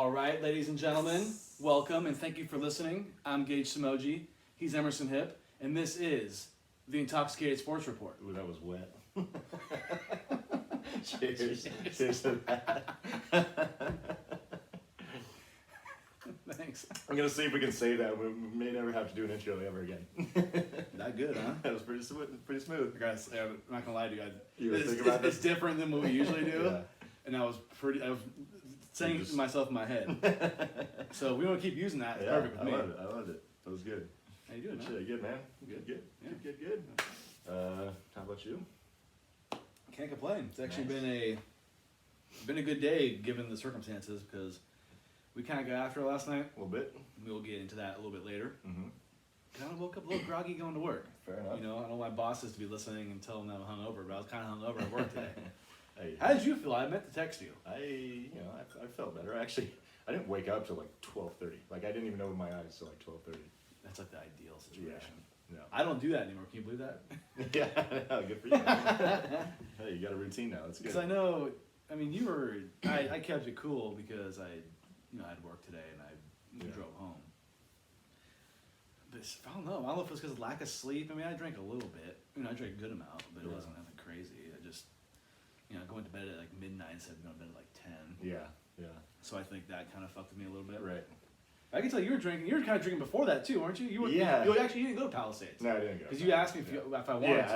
All right, ladies and gentlemen, welcome and thank you for listening. I'm Gage Samoji. He's Emerson Hip, and this is the Intoxicated Sports Report. Ooh, that was wet. Cheers. Cheers to that. Thanks. I'm going to see if we can say that. We may never have to do an intro ever again. That good, huh? That was pretty smooth. Guys, I'm not gonna lie to you guys. You were It's, thinking about it's this? different than what we usually do, Yeah. and I was saying it to myself in my head. So we want to keep using that. It's Yeah, perfect I with me. loved it. I loved it. That was good. How you doing, Good man? shit. Good, man. Good. Yeah. Good. How about you? Can't complain. It's actually Nice. been a good day given the circumstances because we kind of got after it last night. A little bit. We'll get into that a little bit later. Mm-hmm. Kind of woke up a little groggy going to work. Fair enough. You know, I don't want my bosses to be listening and tell them that I'm hungover, but I was kind of hungover at work today. Hey, How did you feel? I meant to text you. I felt better. Actually, I didn't wake up till like 12:30. Like, I didn't even open my eyes till like 12:30. That's like the ideal situation. No. I don't do that anymore. Can you believe that? Yeah, good for you. Hey, you got a routine now. That's good. Because I know, I mean, I kept it cool because I had work today and I drove home. But I don't know if it's because of lack of sleep. I mean, I drank a little bit. I drank a good amount, but it wasn't nothing crazy. I just, going to bed at like midnight instead of going to bed at like 10. Yeah. So I think that kind of fucked with me a little bit. Right. I can tell you were drinking. You were kind of drinking before that too, weren't you? You were. Yeah. You didn't go to Palisades. No, I didn't go. Because you asked me if I wanted Yeah, to.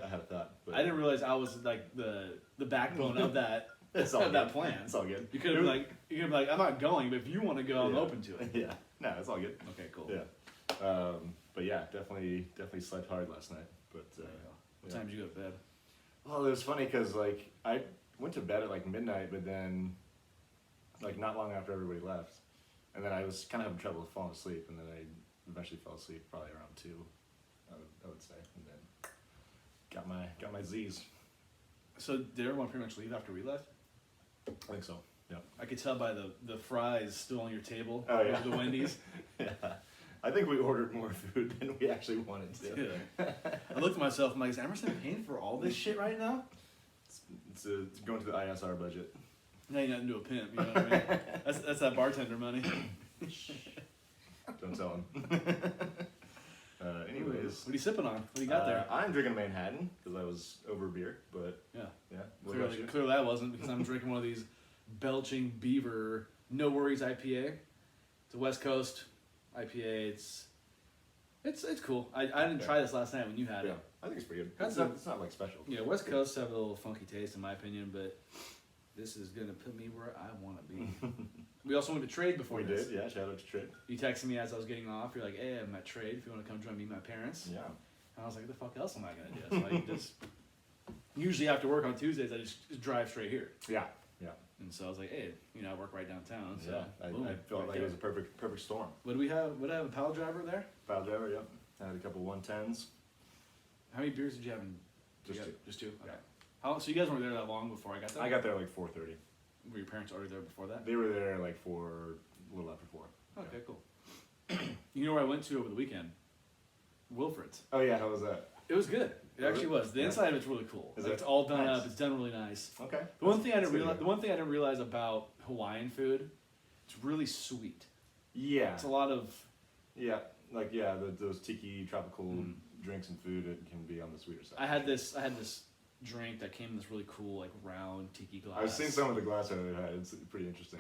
I had a thought. But I didn't realize I was like the backbone of that it's all of that good. plan. It's all good. You could have been like, I'm not going, but if you want to go, I'm open to it. Yeah. No, it's all good. Okay, cool. Yeah. But yeah, definitely slept hard last night. But What time did you go to bed? well, it was funny because like I went to bed at like midnight, but then like not long after everybody left, and then I was kind of having trouble falling asleep, and then I eventually fell asleep probably around 2, I would say, and then got my Z's. So did everyone pretty much leave after we left? I think so. Yeah. I could tell by the fries still on your table. Oh, yeah. Of the Wendy's. Yeah. I think we ordered more food than we actually wanted to. Yeah. I looked at myself. I'm like, is Emerson paying for all this shit right now? It's going to the ISR budget. Now you're not into a pimp. You know what I mean? That's that bartender money. Don't tell him. Anyways. What are you sipping on? What do you got there? I'm drinking Manhattan because I was over beer, but Yeah. What about you? Clearly I wasn't because I'm drinking one of these Belching Beaver No Worries IPA. It's a West Coast IPA. It's cool. I didn't try this last night when you had Yeah, it. I think it's pretty good. That's It's not like special. Yeah, West Coast have a little funky taste in my opinion, but this is gonna put me where I want to be. We also went to Trade before We this. did, yeah. Shout out to Trip. You texted me as I was getting off. You're like, "Hey, I'm at Trade. If you want to come join me, and my parents." Yeah. And I was like, "What the fuck else am I gonna do?" So I just usually after work on Tuesdays, I just drive straight here. Yeah. And so I was like, "Hey, I work right downtown." So Yeah. boom, I felt right like there. it was a perfect storm. What do we have? What do I have? A pile driver there? File driver, yep. I had a couple 110s. How many beers did you have? Just two. Just two. Okay. Yeah. So you guys weren't there that long before I got there? I got there like 4:30. Were your parents already there before that? They were there like a little after 4. Okay, cool. You know where I went to over the weekend? Wilfred's. Oh yeah, how was that? It was good. It actually was. The Yeah. inside of it's really cool. Is Like, it? it's all done Nice. up. It's done really nice. Okay. The one thing I didn't That's realize. good. The one thing I didn't realize about Hawaiian food, it's really sweet. Yeah. It's a lot of. Those tiki tropical drinks and food, it can be on the sweeter side. I had this drink that came in this really cool like round tiki glass. I've seen some of the glass I had. It's pretty interesting.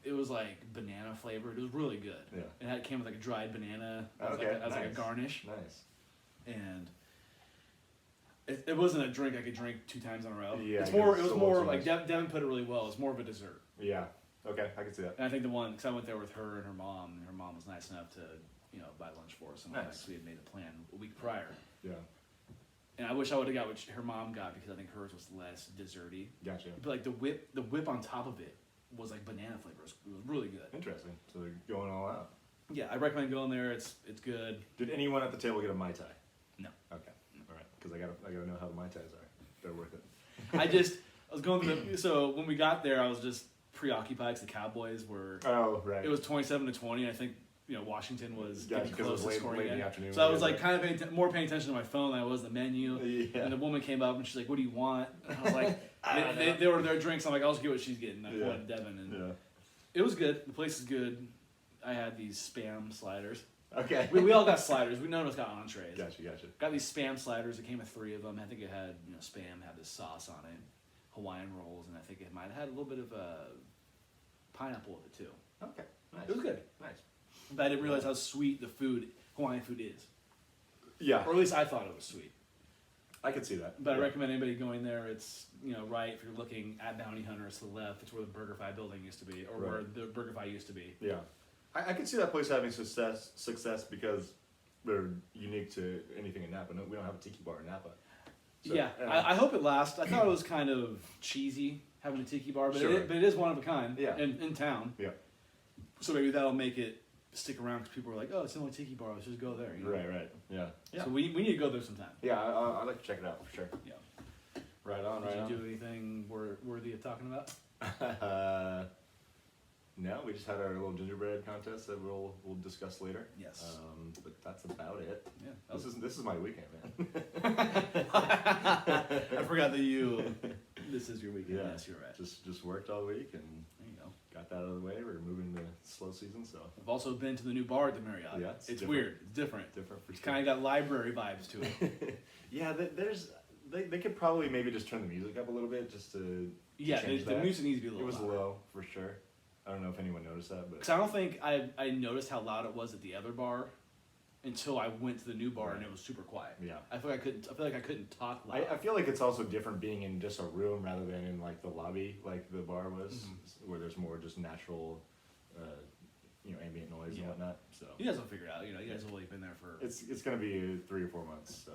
It was like banana flavored. It was really good. Yeah. It came with like a dried banana as, Okay, like a nice. garnish. Nice. And it wasn't a drink I could drink 2 times in a row. Yeah, It I was guess so more much like nice. Devin put it really well. It's more of a dessert. Yeah. Okay, I can see that. And I think because I went there with her and her mom, and her mom was nice enough to buy lunch for us. And Nice. we had made a plan a week prior. Yeah. And I wish I would have got what her mom got because I think hers was less desserty. Gotcha. But like the whip on top of it was like banana flavor. It was really good. Interesting. So they're going all out. Yeah, I recommend going there. It's good. Did anyone at the table get a Mai Tai? No. Okay. All right. Because I gotta know how the Mai Tais are. They're worth it. I was going through so when we got there, I was just preoccupied because the Cowboys were. Oh, right. It was 27-20. I think Washington was Gotcha, getting 'cause it close was to scoring late in again. the afternoon. So I was like kind of more paying attention to my phone than I was the menu. Yeah. And the woman came up and she's like, "What do you want?" And I was like, I don't they ordered their drinks. I'm like, "I'll just get what she's getting." I wanted Devin, and Yeah. It was good. The place is good. I had these spam sliders. Okay. We all got sliders. None of us got entrees. Gotcha. Got these spam sliders. It came with 3 of them. I think it had, spam had this sauce on it, Hawaiian rolls, and I think it might have had a little bit of pineapple with it too. Okay. Nice. It was good. Nice. But I didn't realize how sweet the Hawaiian food is. Yeah. Or at least I thought it was sweet. I could see that. But I recommend anybody going there. It's, right, if you're looking at Bounty Hunters to the left, it's where the BurgerFi building used to be, or where the BurgerFi used to be. Yeah. I could see that place having success because they're unique to anything in Napa. No, we don't have a tiki bar in Napa. So, yeah, I hope it lasts. I thought it was kind of cheesy having a tiki bar, but, Sure. but it is one of a kind Yeah. in town. Yeah. So maybe that'll make it stick around because people are like, oh, it's the only tiki bar, let's just go there. Right. Yeah. So we need to go there sometime. Yeah, I'd like to check it out for sure. Yeah. Right on, Did you do anything worthy of talking about? No, we just had our little gingerbread contest that we'll discuss later. Yes. But that's about it. Yeah. This is my weekend, man. I forgot that this is your weekend. Yeah. Yes, you're right. Just worked all week and There you go. got that out of the way. We're moving to slow season, so I've also been to the new bar at the Marriott. Yeah, it's different. weird. It's different. different for It's kind of got library vibes to it. Yeah, they could probably maybe just turn the music up a little bit just to Yeah, change the that. music needs to be a It little was louder. low for sure. I don't know if anyone noticed that, but Because I don't think I noticed how loud it was at the other bar until I went to the new bar and it was super quiet. yeah. I feel like I couldn't talk loud. I feel like it's also different being in just a room rather than in like the lobby, like the bar was, where there's more just natural, ambient noise and whatnot. So You guys will figure it out. You guys have only been there for. it's gonna be 3 or 4 months, so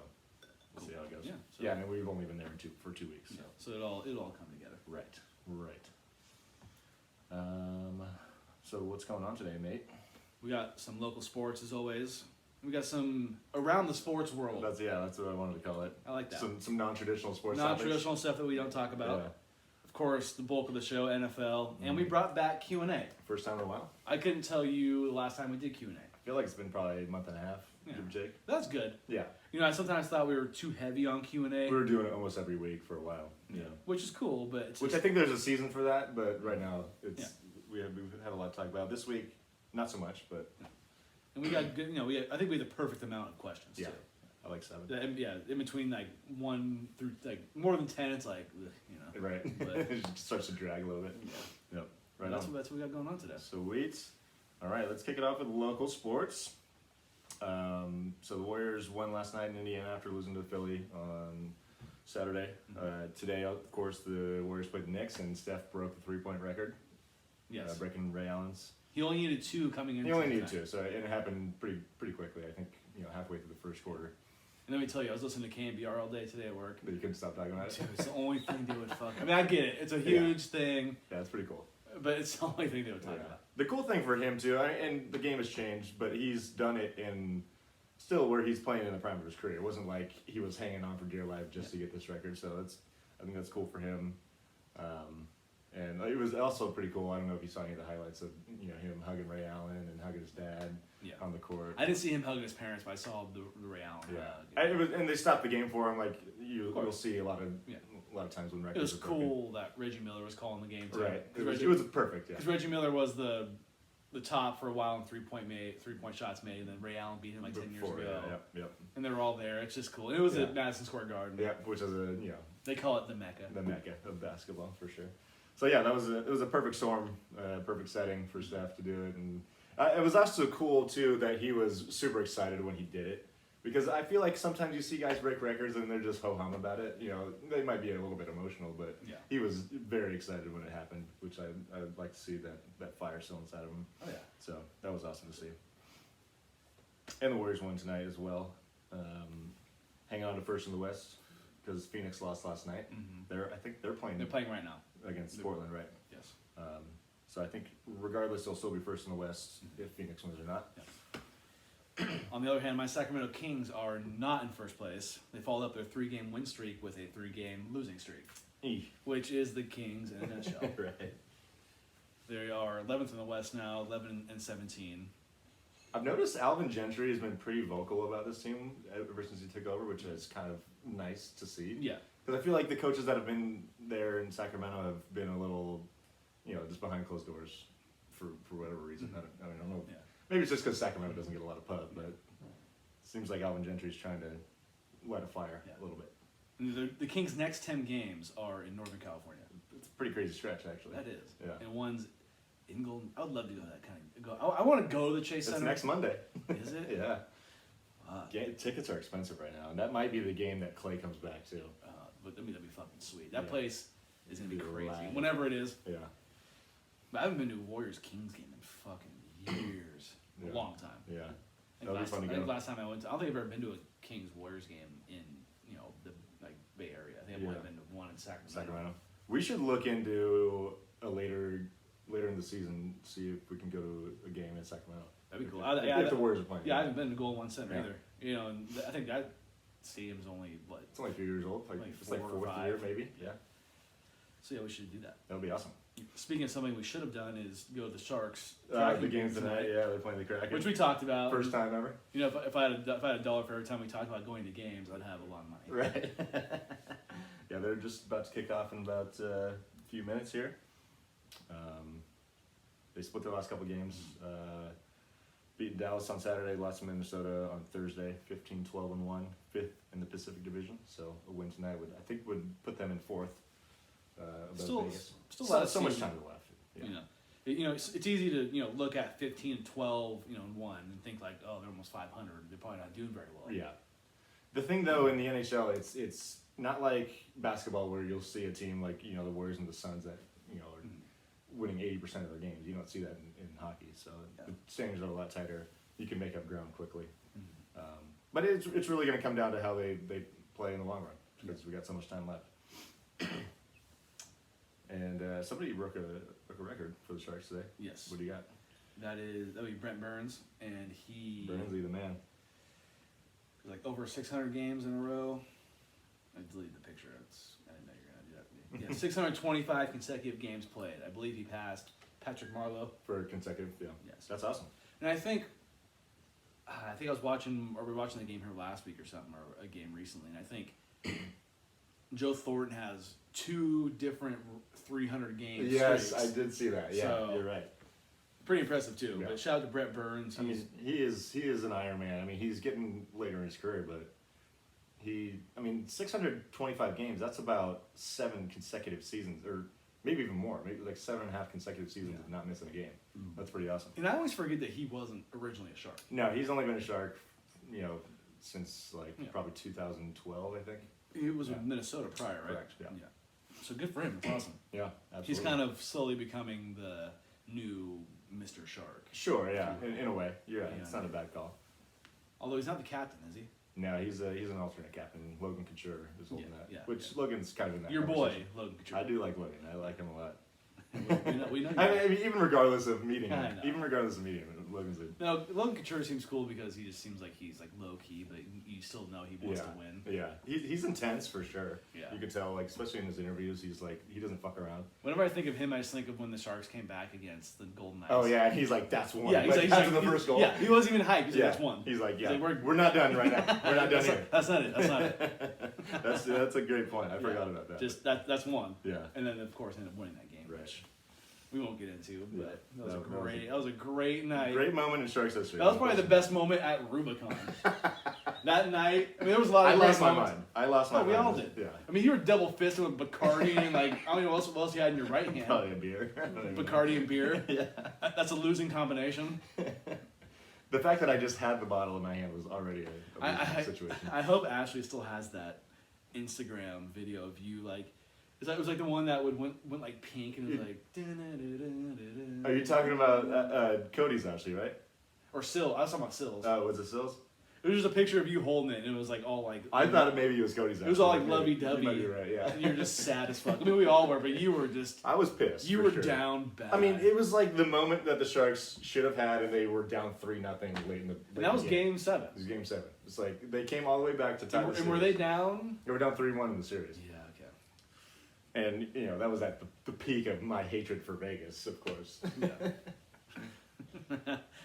we'll see how it goes. Yeah, so- Yeah, and we've only been there for 2 weeks. Yeah, So. so it'll all come together. Right. So what's going on today, mate? We got some local sports as always. We got some around the sports world. That's what I wanted to call it. I like that. Some non-traditional sports. Non-traditional stuff that we don't talk about. Yeah. Of course, the bulk of the show, NFL, and we brought back Q&A. First time in a while. I couldn't tell you the last time we did Q&A. I feel like it's been probably a month and a half, Yeah. give or take. That's good. Yeah. I sometimes thought we were too heavy on Q&A. We were doing it almost every week for a while. Yeah. Which is cool, but it's Which I think there's a season for that, but right now we've had a lot to talk about. This week, not so much, but and we got good. I think we had the perfect amount of questions yeah, too. I like 7. In between like 1 through like more than 10, it's like Right. But- It starts to drag a little bit. Yeah. Yep. Right That's on. what we got going on today. Sweet. All right, let's kick it off with local sports. So the Warriors won last night in Indiana after losing to Philly on Saturday. Today, of course, the Warriors played the Knicks, and Steph broke the 3-point record, Yes, breaking Ray Allen's. he only needed 2 coming in. He only needed 2, so it happened pretty quickly. I think halfway through the first quarter. And let me tell you, I was listening to KNBR all day today at work. But you couldn't stop talking about it. Dude, it's the only thing they would fuck. I mean, I get it; it's a huge thing, Yeah, it's pretty cool. but it's the only thing they would talk about. The cool thing for him too, and the game has changed, but he's done it in still where he's playing in the prime of his career. It wasn't like he was hanging on for dear life just to get this record. So I think that's cool for him. And it was also pretty cool. I don't know if you saw any of the highlights of him hugging Ray Allen and hugging his dad on the court. I didn't see him hugging his parents, but I saw the Ray Allen hug. And they stopped the game for him. Like you'll see a lot of times when It records. was are broken. cool that Reggie Miller was calling the game too. Right. It was perfect. Yeah. Because Reggie Miller was the top for a while in 3-point shots made, and then Ray Allen beat him like 10 years Before, ago. Yep. And they were all there. It's just cool. And it was Yeah. at Madison Square Garden. Yeah, which is They call it the Mecca. the mecca of basketball for sure. So yeah, it was a perfect storm, perfect setting for Steph to do it, and it was also cool too that he was super excited when he did it, because I feel like sometimes you see guys break records and they're just ho hum about it. They might be a little bit emotional, but Yeah. he was very excited when it happened, which I'd like to see that fire still inside of him. Oh, yeah. So that was awesome to see. And the Warriors won tonight as well, hanging on to first in the West because Phoenix lost last night. I think they're playing. They're playing right now. Against Portland, right? Yes. So I think regardless, they'll still be first in the West if Phoenix wins or not. On the other hand, my Sacramento Kings are not in first place. They followed up their 3-game win streak with a 3-game losing streak, which is the Kings in a nutshell. Right. They are 11th in the West now, 11-17. I've noticed Alvin Gentry has been pretty vocal about this team ever since he took over, which is kind of nice to see. Yeah. Because I feel like the coaches that have been there in Sacramento have been a little, just behind closed doors for whatever reason. I don't know. Yeah. Maybe it's just because Sacramento doesn't get a lot of pub, but it seems like Alvin Gentry's trying to light a fire a little bit. And the Kings' next 10 games are in Northern California. It's a pretty crazy stretch, actually. That is. Yeah. And one's in Golden. I would love to go to that kind of. I want to go to the Chase It's Center. next Monday. Is it? Yeah. Fuck. Tickets are expensive right now, and that might be the game that Clay comes back to. But I mean, that'd be fucking sweet. That Yeah. place is gonna be Be crazy. live. Whenever it is. Yeah. But I haven't been to a Warriors Kings game in fucking years. Yeah. A long time. Yeah. I That'll be fun to think go. last time I went to, I don't think I've ever been to a Kings Warriors game in the like Bay Area. I think I've only been to one in Sacramento. We should look into a later in the season, see if we can go to a game in Sacramento. That'd be cool. If the Warriors are playing. Yeah, I haven't been to Golden One Center Yeah. either. And I think that stadium's only what. It's only a few years old. Like It's like 4 or fourth 5. year, maybe. Yeah. So yeah, we should do that. That would be awesome. Speaking of something we should have done is go to the Sharks. The Kraken games tonight, yeah, they're playing the Kraken. which we talked about. First time ever. If I had a dollar for every time we talked about going to games, I'd have a lot of money. Right. Yeah, they're just about to kick off in about a few minutes here. They split their last couple games. Beating Dallas on Saturday, lost to Minnesota on Thursday, 15-12-1, fifth in the Pacific Division. So a win tonight would put them in fourth. Above Still Vegas. a lot of so much season. time left. Yeah. It's easy to look at 15-12 and 1 and think like, oh, they're almost 500. They're probably not doing very well. Yeah. The thing though in the NHL, it's not like basketball where you'll see a team like the Warriors and the Suns that are winning 80% of their games. You don't see that in hockey. So the standards are a lot tighter. You can make up ground quickly. But it's really going to come down to how they play in the long run because we got so much time left. And somebody broke a record for the Sharks today. Yes. What do you got? That would be Brent Burns, and he Burnsley, the man. like over 600 games in a row. I deleted the picture. I didn't know you were gonna do that. Yeah, 625 consecutive games played. I believe he passed Patrick Marleau. For consecutive, yeah. Yes. That's awesome. And I think I was watching, or we were watching the game here last week or something, or a game recently, and I think Joe Thornton has 2 different 300 games. Yes, streaks. I did see that. Yeah, So, you're right. Pretty impressive too. Yeah. But shout out to Brett Burns. I mean, he is an Iron Man. I mean, he's getting later in his career, but 625 games. That's about 7 consecutive seasons, or maybe even more. Maybe like 7.5 consecutive seasons of not missing a game. That's pretty awesome. And I always forget that he wasn't originally a Shark. No, he's only been a Shark, since probably 2012, I think. He was with Minnesota prior, right? Correct, yeah. So good for him. It's awesome. Yeah, absolutely. He's kind of slowly becoming the new Mr. Shark. Sure, yeah, in a way. Yeah, Yeah. it's not a bad call. Although he's not the captain, is he? No, he's an alternate captain. Logan Couture is holding Yeah, that. yeah, Which Logan's kind of in that Your boy, conversation. Logan Couture. I do like Logan. I like him a lot. we know I mean, even regardless of meeting him, I know. Logan's a No, Logan Couture seems cool because he just seems like he's like low key, but you still know he wants to win. Yeah, he's intense for sure. Yeah. You can tell, like, especially in his interviews, he's like, he doesn't fuck around. Whenever I think of him, I just think of when the Sharks came back against the Golden Knights. Oh yeah, and he's like, that's one. Yeah, he's after like, the first goal. Yeah, he wasn't even hyped. He's like, that's one. He's like, yeah, He's like, we're not done right now. We're not done here. That's not it. That's not it. That's a great point. I forgot about that. Just that's one. Yeah. And then of course ended up winning that game, Right. which we won't get into. But Yeah. that was a great night. Great moment in Sharks history. That was probably the best moment at Rubicon. That night, I mean, there was a lot of. I lost my moments. mind. I lost my Oh, mind. we all did. Yeah. I mean, you were double fisting with Bacardi and like I don't know what else you had in your right hand. Probably a beer. I don't even know. Bacardi and beer. Yeah. That's a losing combination. The fact that I just had the bottle in my hand was already a losing situation. I hope Ashley still has that Instagram video of you like. It was like the one that went like pink and it was like. Are you talking about Cody's actually, right? Or Syl? I was talking about Syl's. Was it Sills? It was just a picture of you holding it, and it was like all like. I thought maybe it was Cody's. It was all like actually. lovey-dovey. You might be right, yeah. And you're just sad as fuck. I mean, we all were, but you were just. I was pissed. You for were sure. down bad. I mean, it was like the moment that the Sharks should have had, and they were down 3-0 late in the. And that was game 7. It was game 7. It's like they came all the way back to tie the And were they down? They were down 3-1 in the series. Yeah. Okay. And that was at the peak of my hatred for Vegas, of course. Yeah.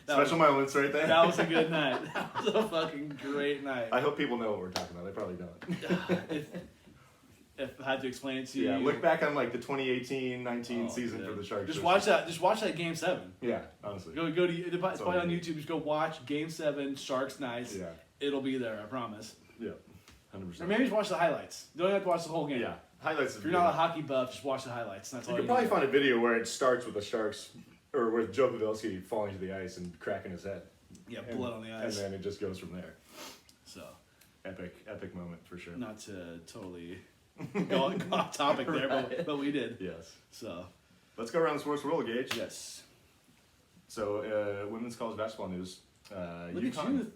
Special moments right there. That was a good night. That was a fucking great night. I hope people know what we're talking about. They probably don't. if I had to explain it to you. Yeah, look back on like the 2018-19 season good. for the Sharks. Just watch that. Just watch that Game 7. Yeah, honestly. Go to it's probably on YouTube. Just go watch Game 7 Sharks Knights. Yeah. It'll be there. I promise. Yeah, 100%. Or maybe just watch the highlights. You don't have to watch the whole game. Yeah, highlights. If you're not a hockey buff, just watch the highlights. That's all You you can probably need. find a video where it starts with the Sharks, or with Joe Pavelski falling to the ice and cracking his head. Yeah, blood on the ice. And then it just goes from there. So, Epic moment for sure. not to totally go off topic there, Right. but we did. Yes. So, Let's go around the sports world, Gage. yes. So, women's college basketball news. Look at UConn. you.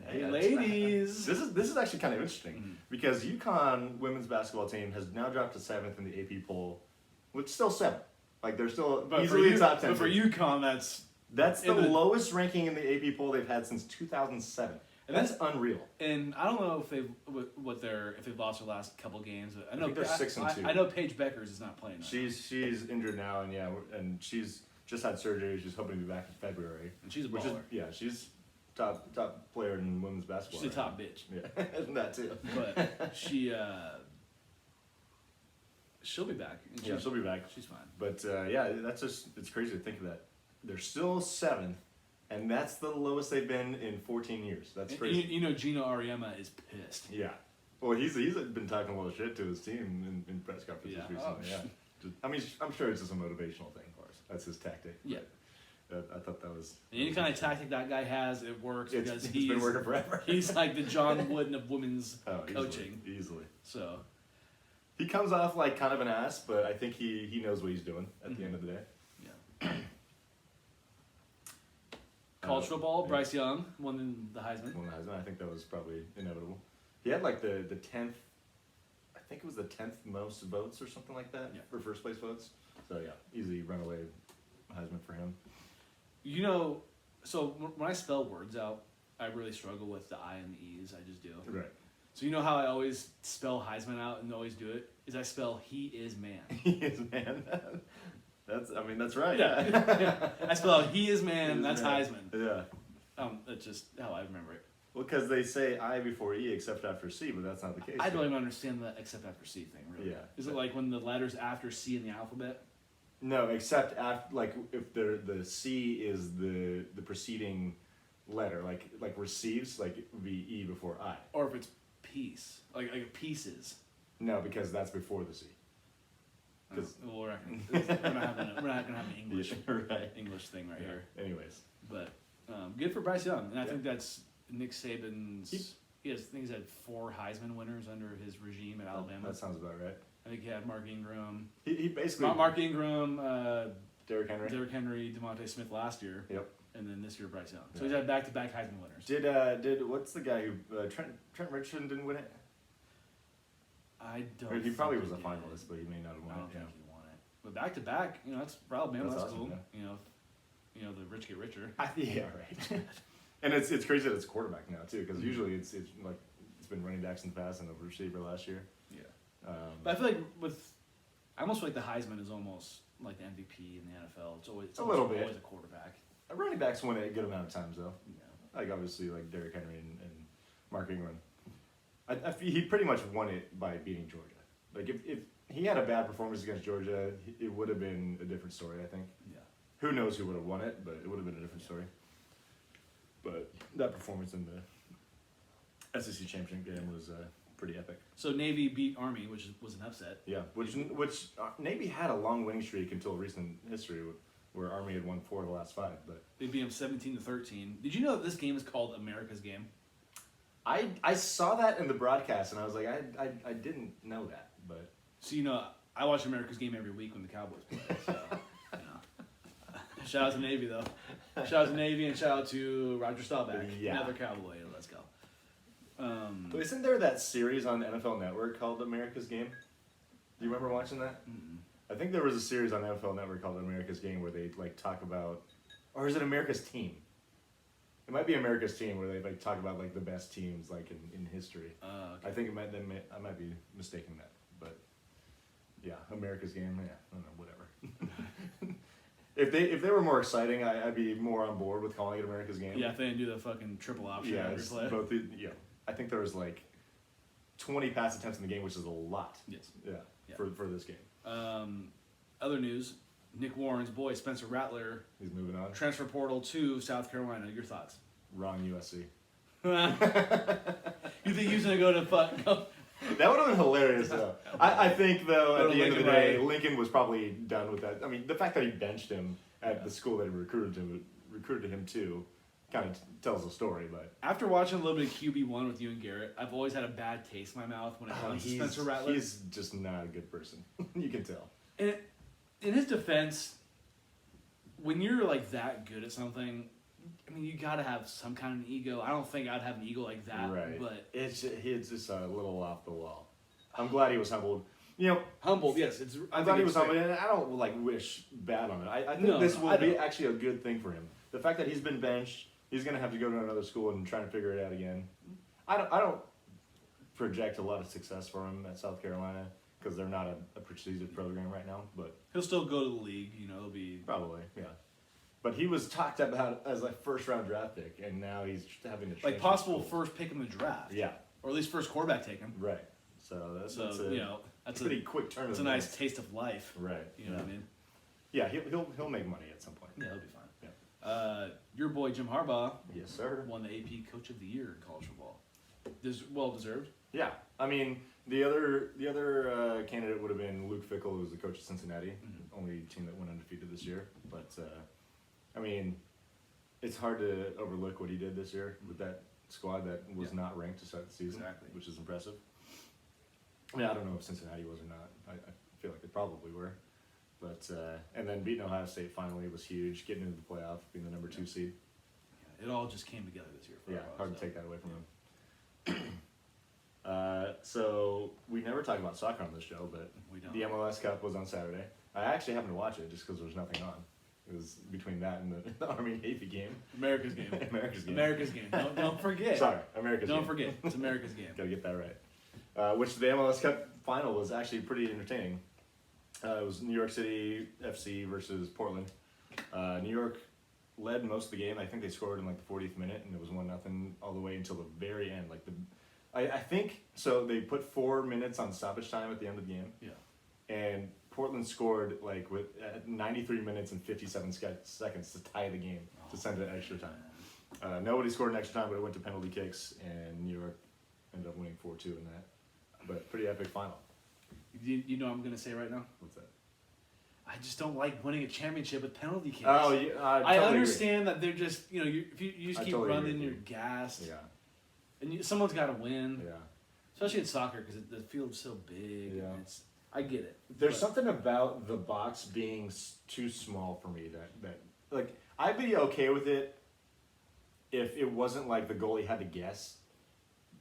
Hey, Yeah, ladies. This is actually kind of interesting because UConn women's basketball team has now dropped to 7th in the AP poll, which is still 7th. Like they're still easily a top 10. But for UConn, that's the in the- lowest ranking in the AP poll they've had since 2007. And That's unreal. and I don't know if they've lost their last couple games. But I know think they're 6-2. I know Paige Beckers is not playing. Right She's injured now, and she's just had surgery. She's hoping to be back in February. and she's a Which is baller. she's top player in women's basketball. She's a right top bitch. now. Yeah, that too. But she'll be back. And Yeah, she'll be back. She's fine. But it's crazy to think of that. They're still 7th, and that's the lowest they've been in 14 years. That's And crazy. you know Gino Ariema is pissed. Yeah. Well, he's been talking a lot of shit to his team in press conferences Yeah. recently. Oh, Yeah. I mean, I'm sure it's just a motivational thing. Of course, that's his tactic. Yeah. I thought that was. Any kind of tactic that guy has, it works because it's been working forever. he's like the John Wooden of women's Easily, coaching. Easily. So He comes off like kind of an ass, but I think he knows what he's doing at the end of the day. yeah. College football, yeah. Bryce Young won the Heisman. Well, I think that was probably inevitable. He had like the 10th, I think it was the 10th most votes or something like that for first place votes. So yeah, easy runaway Heisman for him. You know, so when I spell words out, I really struggle with the I and the E's. I just do. Right. So you know how I always spell Heisman out and always do it? Is I spell he is man. He is man. That's right. Yeah. I spell he is man. He is That's man. Heisman. Yeah. That's just how I remember it. Well, because they say I before E except after C, but that's not the case. I don't even understand the except after C thing, really. Yeah. Is it like when the letters after C in the alphabet? No, except after, like if the C is the preceding letter, like receives, like it would be E before I. Or if it's piece, like pieces. No, because that's before the C. Well, we're not gonna have an English Right. English thing right here. Anyways. But good for Bryce Young, and I think that's Nick Saban's. I think he's had 4 Heisman winners under his regime at Alabama. That sounds about right. I think he had Mark Ingram. He basically Mark Ingram, Derrick Henry. Derrick Henry, DeMonte Smith last year. Yep. And then this year Bryce Young. So Yeah. he's had back-to-back Heisman winners. Did what's the guy who Trent Richardson didn't win it? I don't. Or he think probably was a did. finalist, but he may not have I won don't it. think he won it. But back-to-back, that's for Alabama. That's That's awesome, cool. yeah. The rich get richer. Yeah, right. And it's crazy that it's quarterback now too, because usually it's like it's been running backs in the past and a receiver last year. Yeah. But But I feel like I almost feel like the Heisman is almost like the MVP in the NFL. It's always A little bit. always a quarterback. running backs win it a good amount of times though. Yeah. Like obviously like Derrick Henry and Mark Ingram. He pretty much won it by beating Georgia. Like if he had a bad performance against Georgia, it would have been a different story. I think. Yeah. Who knows who would have won it, but it would have been a different story. But that performance in the SEC championship game was pretty epic. So Navy beat Army, which was an upset. Yeah, which Navy had a long winning streak until recent history, where Army had won 4 of the last 5. But They beat them 17-13. Did you know that this game is called America's Game? I saw that in the broadcast, and I was like, I didn't know that, but So I watch America's Game every week when the Cowboys play. So shout out to Navy though. Shout out to Navy and shout out to Roger Staubach, Yeah. another Cowboy. Let's go. But isn't there that series on NFL Network called America's Game? Do you remember watching that? I think there was a series on NFL Network called America's Game where they like talk about, or is it America's Team? It might be America's Team where they like talk about like the best teams like in history. Okay. I think I might be mistaking that, but yeah, America's Game. Yeah, I don't know, whatever. If they were more exciting, I'd be more on board with calling it America's Game. Yeah, if they didn't do the fucking triple option Yeah, every it's play. both. Yeah, I think there was like 20 pass attempts in the game, which is a lot. Yes. Yeah. Yeah. For this game. Other news: Nick Warren's boy Spencer Rattler He's moving on. transfer portal to South Carolina. Your thoughts? Wrong USC. You think he's gonna go to fuck? That would have been hilarious, though. I think, though, at Go to the end of the Lincoln day, Riley. Lincoln was probably done with that. I mean, the fact that he benched him at the school that he recruited him to, kind of tells the story. But After watching a little bit of QB1 with you and Garrett, I've always had a bad taste in my mouth when it comes to Spencer Rattler. he's just not a good person. You can tell. And in his defense, when you're like that good at something, I mean, you gotta have some kind of ego. I don't think I'd have an ego like that, Right. but He's just a little off the wall. I'm glad he was humbled. You know, humbled. Yes, it's. I'm glad he was humbled, and I don't wish bad on it. I think No, this no, will I be don't. actually a good thing for him. The fact that he's been benched, he's gonna have to go to another school and try to figure it out again. I don't project a lot of success for him at South Carolina because they're not a prestigious program right now, but He'll still go to the league. You know, he'll be. probably, yeah. But he was talked about as a first-round draft pick, and now he's having to Like transfer possible school. first pick in the draft. Yeah, or at least first quarterback taken. right. So that's a You know, that's pretty quick turn. It's a nice taste of life. Right. You know what I mean? Yeah, he'll make money at some point. Yeah, he'll be fine. Yeah. Your boy Jim Harbaugh Yes, sir. won the AP Coach of the Year in college football. Well deserved. Yeah, I mean the other candidate would have been Luke Fickell, who was the coach of Cincinnati, only team that went undefeated this year. But I mean, it's hard to overlook what he did this year with that squad that was not ranked to start the season, Exactly. which is impressive. I mean, I don't know if Cincinnati was or not. I feel like they probably were. But and then beating Ohio State finally was huge. Getting into the playoff, being the number 2 seed. Yeah, it all just came together this year. For Yeah, Harbaugh, hard so. to take that away from him. So we never talk about soccer on this show, but We don't. the MLS Cup was on Saturday. I actually happened to watch it just because there was nothing on. It was between that and the Army Navy game. America's game. America's game. America's game. Don't forget. Sorry, America's game. Don't forget. It's America's game. Gotta get that right. Which the MLS Cup final was actually pretty entertaining. It was New York City FC versus Portland. New York led most of the game. I think they scored in like the 40th minute, and it was 1-0 all the way until the very end. I think so. They put 4 minutes on stoppage time at the end of the game. Yeah. And Portland scored at 93 minutes and 57 seconds to tie the game to send it to extra time. Nobody scored in extra time, but it went to penalty kicks, and New York ended up winning 4-2 in that. But pretty epic final. You know what I'm gonna say right now? What's that? I just don't like winning a championship with penalty kicks. Oh, yeah, I totally understand that they're just if you just I keep totally agree running, with you're you. gassed, agree. and someone's got to win. Yeah. Especially in soccer because the field's so big. Yeah. And I get it. There's But- something about the box being too small for me that like I'd be okay with it if it wasn't like the goalie had to guess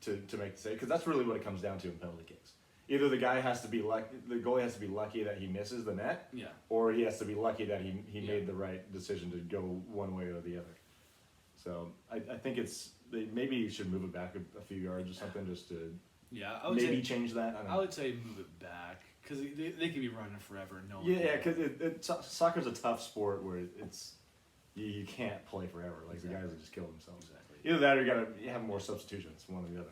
to make the save, because that's really what it comes down to in penalty kicks. Either the guy has to be the goalie has to be lucky that he misses the net, Yeah. or he has to be lucky that he Yeah. made the right decision to go one way or the other. So I think they maybe should move it back a few yards or something just to Yeah. I would maybe say change that. I don't I know. would say move it back because they could be running forever. No. one Yeah, can. because soccer's a tough sport where it's you can't play forever. Like the guys Exactly. will just kill themselves. Exactly. Either that or you have more substitutions, one or the other.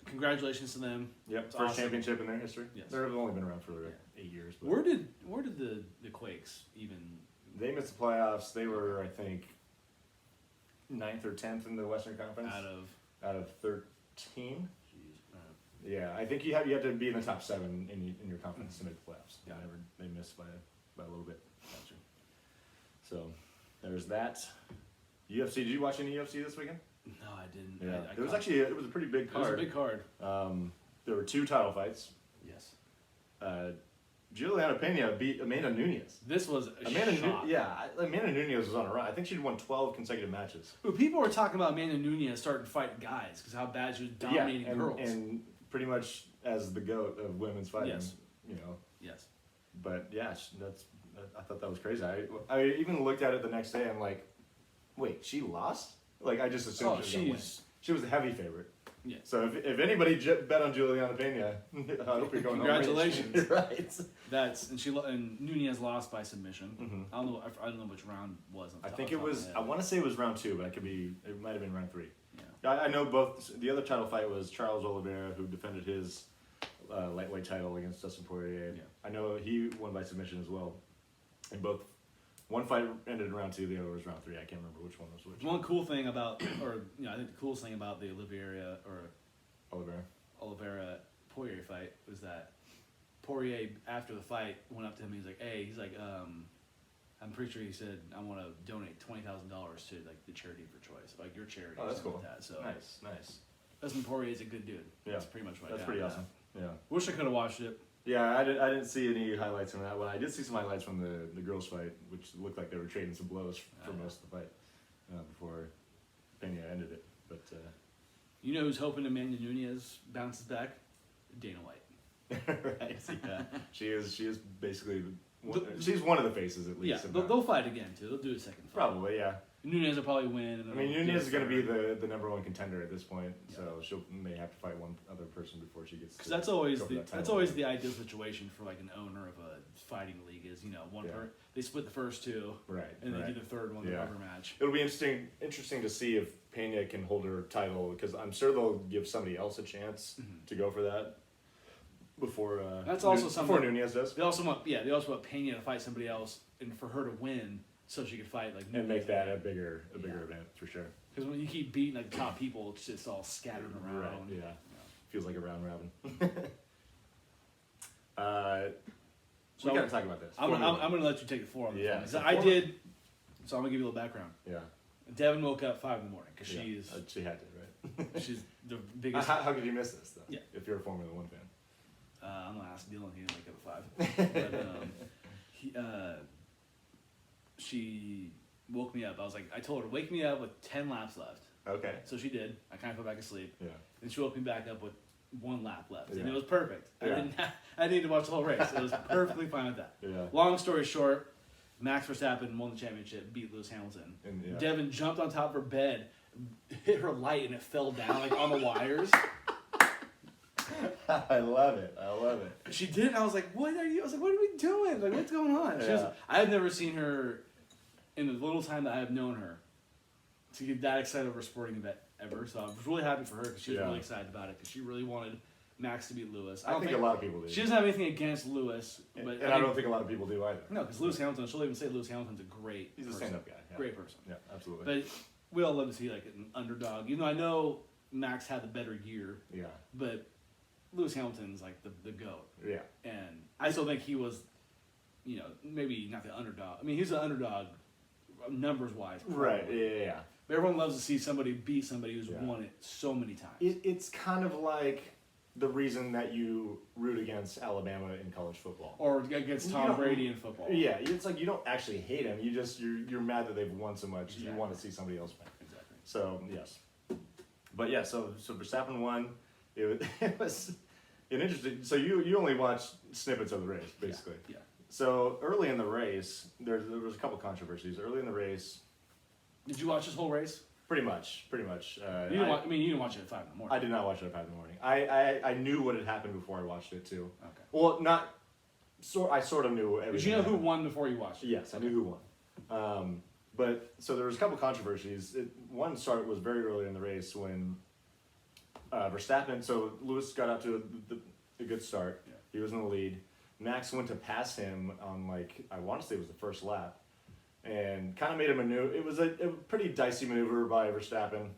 Congratulations to them. Yep, It's first awesome. championship in their history. Yes. They've only been around for 8 years. But Where did the Quakes even? they missed the playoffs. They were, I think, 9th or 10th in the Western Conference Out of 13. geez, Yeah, I think you have to be in the top 7 in your conference to make the playoffs. Got it. They missed by a little bit. gotcha. So there's that. UFC. Did you watch any UFC this weekend? No, I didn't. Yeah, I it was caught- actually it was a pretty big it was a card. big card. There were 2 title fights. Yes. Juliana Pena beat Amanda Nunes. This was a shock. Amanda Nunes was on a run. I think she'd won 12 consecutive matches. But people were talking about Amanda Nunes starting to fight guys because how bad she was dominating and, girls. and pretty much as the GOAT of women's fighting. Yes. You know, yes. but yeah, I thought that was crazy. I even looked at it the next day. I'm like, wait, she lost? Like I just assumed Oh, she was gonna win. She was the heavy favorite. Yeah. So if anybody bet on Juliana Pena, I hope you're going home rich. Congratulations. Right. And Nunez lost by submission. Mhm. I don't know which round was. I think it was. I want to say it was round 2, but it might have been round 3. Yeah. I know both. The other title fight was Charles Oliveira, who defended his lightweight title against Dustin Poirier. Yeah. I know he won by submission as well. And both, one fight ended in round 2, the other was round 3. I can't remember which one was which. One cool thing about, I think the coolest thing about the Oliveira Poirier fight was that Poirier, after the fight, went up to him. He's like, I'm pretty sure he said, I want to donate $20,000 to like the charity of your choice, like your charity. Oh, that's something cool. Like that. So Nice. Dustin Poirier is a good dude. Yeah, That's pretty much what I That's got pretty out of awesome. that. Yeah. Wish I could have watched it. Yeah, I didn't see any highlights from that one. I did see some highlights from the girls' fight, which looked like they were trading some blows for most of the fight before Pena ended it. But You know who's hoping Amanda Nunes bounces back? Dana White. right, Yeah. she is basically she's one of the faces at Yeah, least. they'll fight again too. They'll do a second fight. Probably, yeah. Nunes will probably win. And I mean, they'll do Nunes a is going to be third. the number 1 contender at this point, Yeah. so she may have to fight one other person before she gets. Because that's always go for that that's title. always the ideal situation for like an owner of a fighting league is they split the first 2 right, and right. they do the third one, the Yeah. rubber match. It'll be interesting to see if Pena can hold her title, because I'm sure they'll give somebody else a chance to go for that before. That's also before something- Nunez does, They also want Pena to fight somebody else and for her to win so she could fight like and make that a bigger event for sure. because when you keep beating like the top people, it's just all scattered around. Right. Yeah. Feels like a round robin. So we gotta talk about this. I'm going to let you take the floor on this Yeah, one. 'Cause so I for- did. So I'm going to give you a little background. Yeah. Devin woke up 5 in the morning because Yeah. she's She had to, right? she's the biggest. How could you miss this though? Yeah. If you're a Formula 1 fan. I'm gonna ask Dylan. He didn't wake up at 5. But she woke me up. I told her to wake me up with 10 laps left. Okay. So she did. I kind of fell back asleep. Yeah. And she woke me back up with 1 lap left, and Yeah. it was perfect. Yeah. I didn't need to watch the whole race. It was perfectly fine with that. Yeah. Long story short, Max Verstappen won the championship, beat Lewis Hamilton. And, yeah. Devin jumped on top of her bed, hit her light, and it fell down like on the wires. I love it. She did, and I was like, "What are you?" I was like, "What are we doing? Like, what's going on?" Yeah. I have never seen her in the little time that I have known her to get that excited over a sporting event ever. So I was really happy for her because she was Yeah. really excited about it because she really wanted Max to beat Lewis. I think a lot of people do. She doesn't have anything against Lewis, but and I don't think a lot of people do either. no, because Lewis Hamilton. She'll even say Lewis Hamilton's a great. He's a person. stand-up guy. Yeah. Great person. Yeah, absolutely. But we all love to see like an underdog. Even though I know Max had the better year, yeah. but Lewis Hamilton's like the GOAT. Yeah. And I still think he was, maybe not the underdog. I mean, he's an underdog numbers wise. Right. Yeah. But everyone loves to see somebody beat somebody who's Yeah. won it so many times. It's kind of like the reason that you root against Alabama in college football. Or against You Tom don't- Brady in football. Yeah, it's like you don't actually hate him. You're mad that they've won so much. Exactly. You want to see somebody else win. Exactly. So yes, but yeah, so Verstappen won. It was an interesting. So you only watched snippets of the race basically. Yeah. So early in the race, there was a couple controversies. Early in the race, Did you watch this whole race? pretty much. You didn't you didn't watch it at 5 in the morning. I did not watch it at 5 in the morning. I knew what had happened before I watched it too. Okay. Well, not. I sort of knew everything. Did you know that who happened. won before you watched it? Yes, I knew who won. But so there was a couple controversies. One start was very early in the race when Verstappen. So Lewis got out to a good start. Yeah. He was in the lead. Max went to pass him on I want to say it was the first lap, and kind of made a maneuver. It was a pretty dicey maneuver by Verstappen,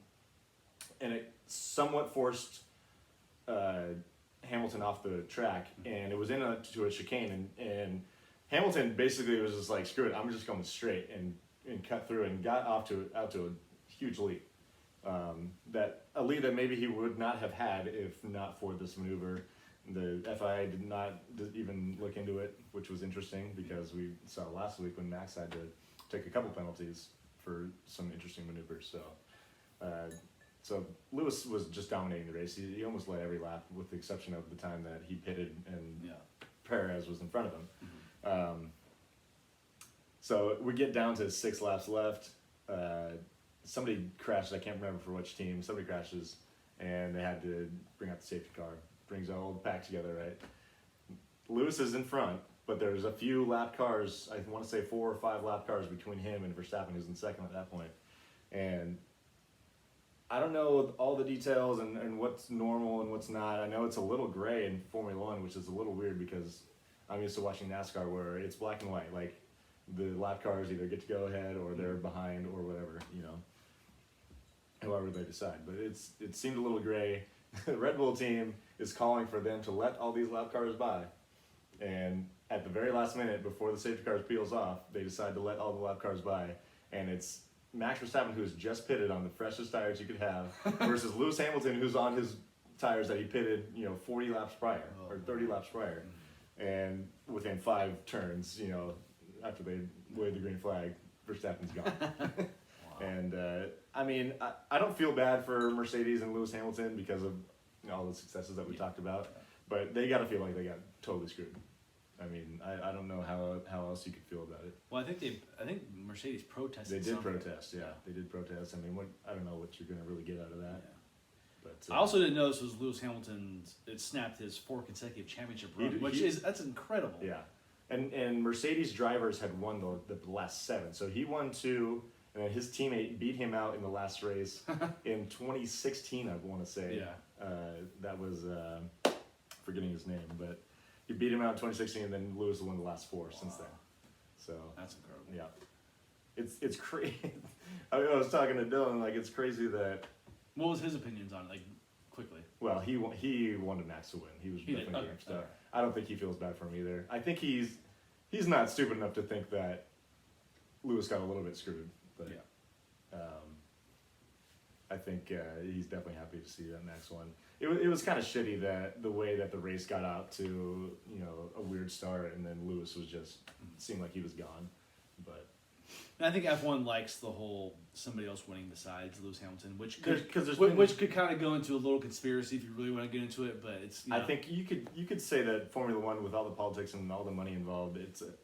and it somewhat forced Hamilton off the track, and it was into a chicane, and Hamilton basically was just like, screw it, I'm just going straight, and cut through and got out to a huge lead. A lead that maybe he would not have had if not for this maneuver. The FIA did not even look into it, which was interesting because we saw last week when Max had to take a couple penalties for some interesting maneuvers. So Lewis was just dominating the race. He almost led every lap, with the exception of the time that he pitted and Perez was in front of him. Mm-hmm. So we get down to 6 laps left. Somebody crashed. I can't remember for which team. Somebody crashes, and they had to bring out the safety car. Brings all the pack together, right? Lewis is in front, but there's a few lap cars. I want to say 4 or 5 lap cars between him and Verstappen, who's in second at that point. And I don't know all the details and what's normal and what's not. I know it's a little gray in Formula One, which is a little weird because I'm used to watching NASCAR where it's black and white. Like the lap cars either get to go ahead or they're behind or whatever, however they decide. But it seemed a little gray. The Red Bull team is calling for them to let all these lap cars by. And at the very last minute, before the safety cars peels off, they decide to let all the lap cars by. And it's Max Verstappen, who's just pitted on the freshest tires you could have, versus Lewis Hamilton, who's on his tires that he pitted, 40 laps prior, or 30 laps prior. And within 5 turns, after they waved the green flag, Verstappen's gone. And I don't feel bad for Mercedes and Lewis Hamilton because of all the successes that we talked about, but they got to feel like they got totally screwed. I mean, I don't know how else you could feel about it. Well, I think Mercedes protested. They did something. protest, yeah. They did protest. I mean, I don't know what you're gonna really get out of that. Yeah. But I also didn't notice was Lewis Hamilton's. It snapped his 4 consecutive championship run, that's incredible. Yeah, and Mercedes drivers had won the last 7, so he won 2, and then his teammate beat him out in the last race in 2016. I want to say. Yeah. That was forgetting his name, but he beat him out in 2016, and then Lewis won the last 4 since then. So That's incredible. yeah, it's crazy. I was talking to Dylan, like it's crazy that. What was his opinions on it? Like, quickly. Well, he wanted Max to win. He was definitely Okay. so I don't think he feels bad for him either. I think he's not stupid enough to think that Lewis got a little bit screwed, but I think he's definitely happy to see that Max won. It was kind of shitty that the way that the race got out to a weird start, and then Lewis was just seemed like he was gone, but. And I think F1 likes the whole somebody else winning besides Lewis Hamilton, which could kind of go into a little conspiracy if you really want to get into it. But it's I think you could say that Formula One, with all the politics and all the money involved,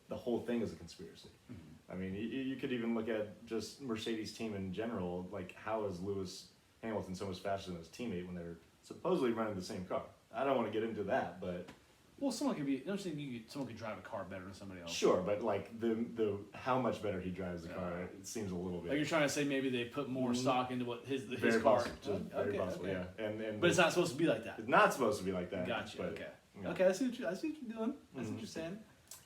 the whole thing is a conspiracy. Mm-hmm. I mean, you could even look at just Mercedes team in general. Like, how is Lewis Hamilton so much faster than his teammate when they're supposedly running the same car? I don't want to get into that, but. Well, someone could be. Don't you think someone could drive a car better than somebody else? Sure, but like the how much better he drives the car, it seems a little bit. Like you're trying to say maybe they put more stock into what his very car. Possible, just very possible, okay. yeah. And but it's not supposed to be like that. It's not supposed to be like that. Gotcha. But, Okay. Yeah. Okay. I see what you're doing. I see what you're saying.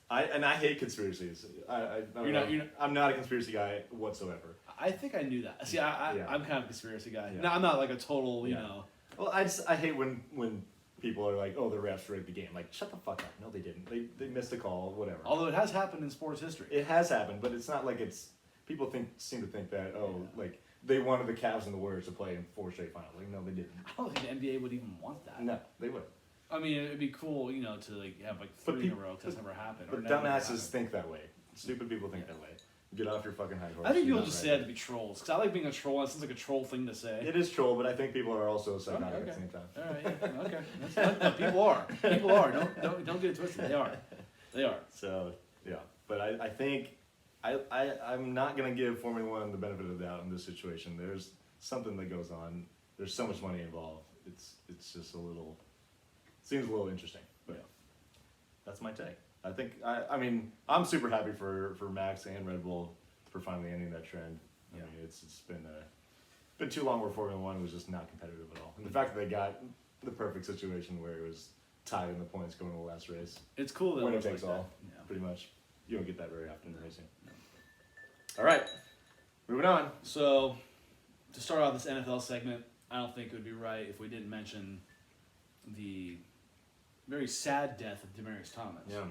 I hate conspiracies. I'm not a conspiracy guy whatsoever. I think I knew that. See, I'm kind of a conspiracy guy. Yeah. No, I'm not like a total, you know. Well, I hate when people are like, oh, the refs rigged the game. Like, shut the fuck up. No, they didn't. They missed a call, whatever. Although it has happened in sports history. It has happened, but it's not like it's. People seem to think that, like, they wanted the Cavs and the Warriors to play in 4 straight finals. Like, no, they didn't. I don't think the NBA would even want that. No, they wouldn't. I mean, it'd be cool, to like have like 3 in a row because that's never happened. But dumbasses think that way. Stupid people think that way. Get off your fucking high horse. I think people just say that to be trolls. Because I like being a troll. It sounds like a troll thing to say. It is troll, but I think people are also psychotic at the same time. All right, yeah, okay. No, people are. People are. Don't get it twisted. They are. They are. So, yeah. But I think I'm not going to give Formula One the benefit of the doubt in this situation. There's something that goes on. There's so much money involved. It's just seems a little interesting. But that's my take. I think I mean I'm super happy for Max and Red Bull for finally ending that trend. I mean it's been too long where Formula One was just not competitive at all. And the fact that they got the perfect situation where it was tied in the points going to the last race. It's cool that winner it takes like all. Yeah. Pretty much. You don't get that very often in racing. No. All right, moving on. So to start off this NFL segment, I don't think it would be right if we didn't mention the very sad death of Demaryius Thomas. Yeah.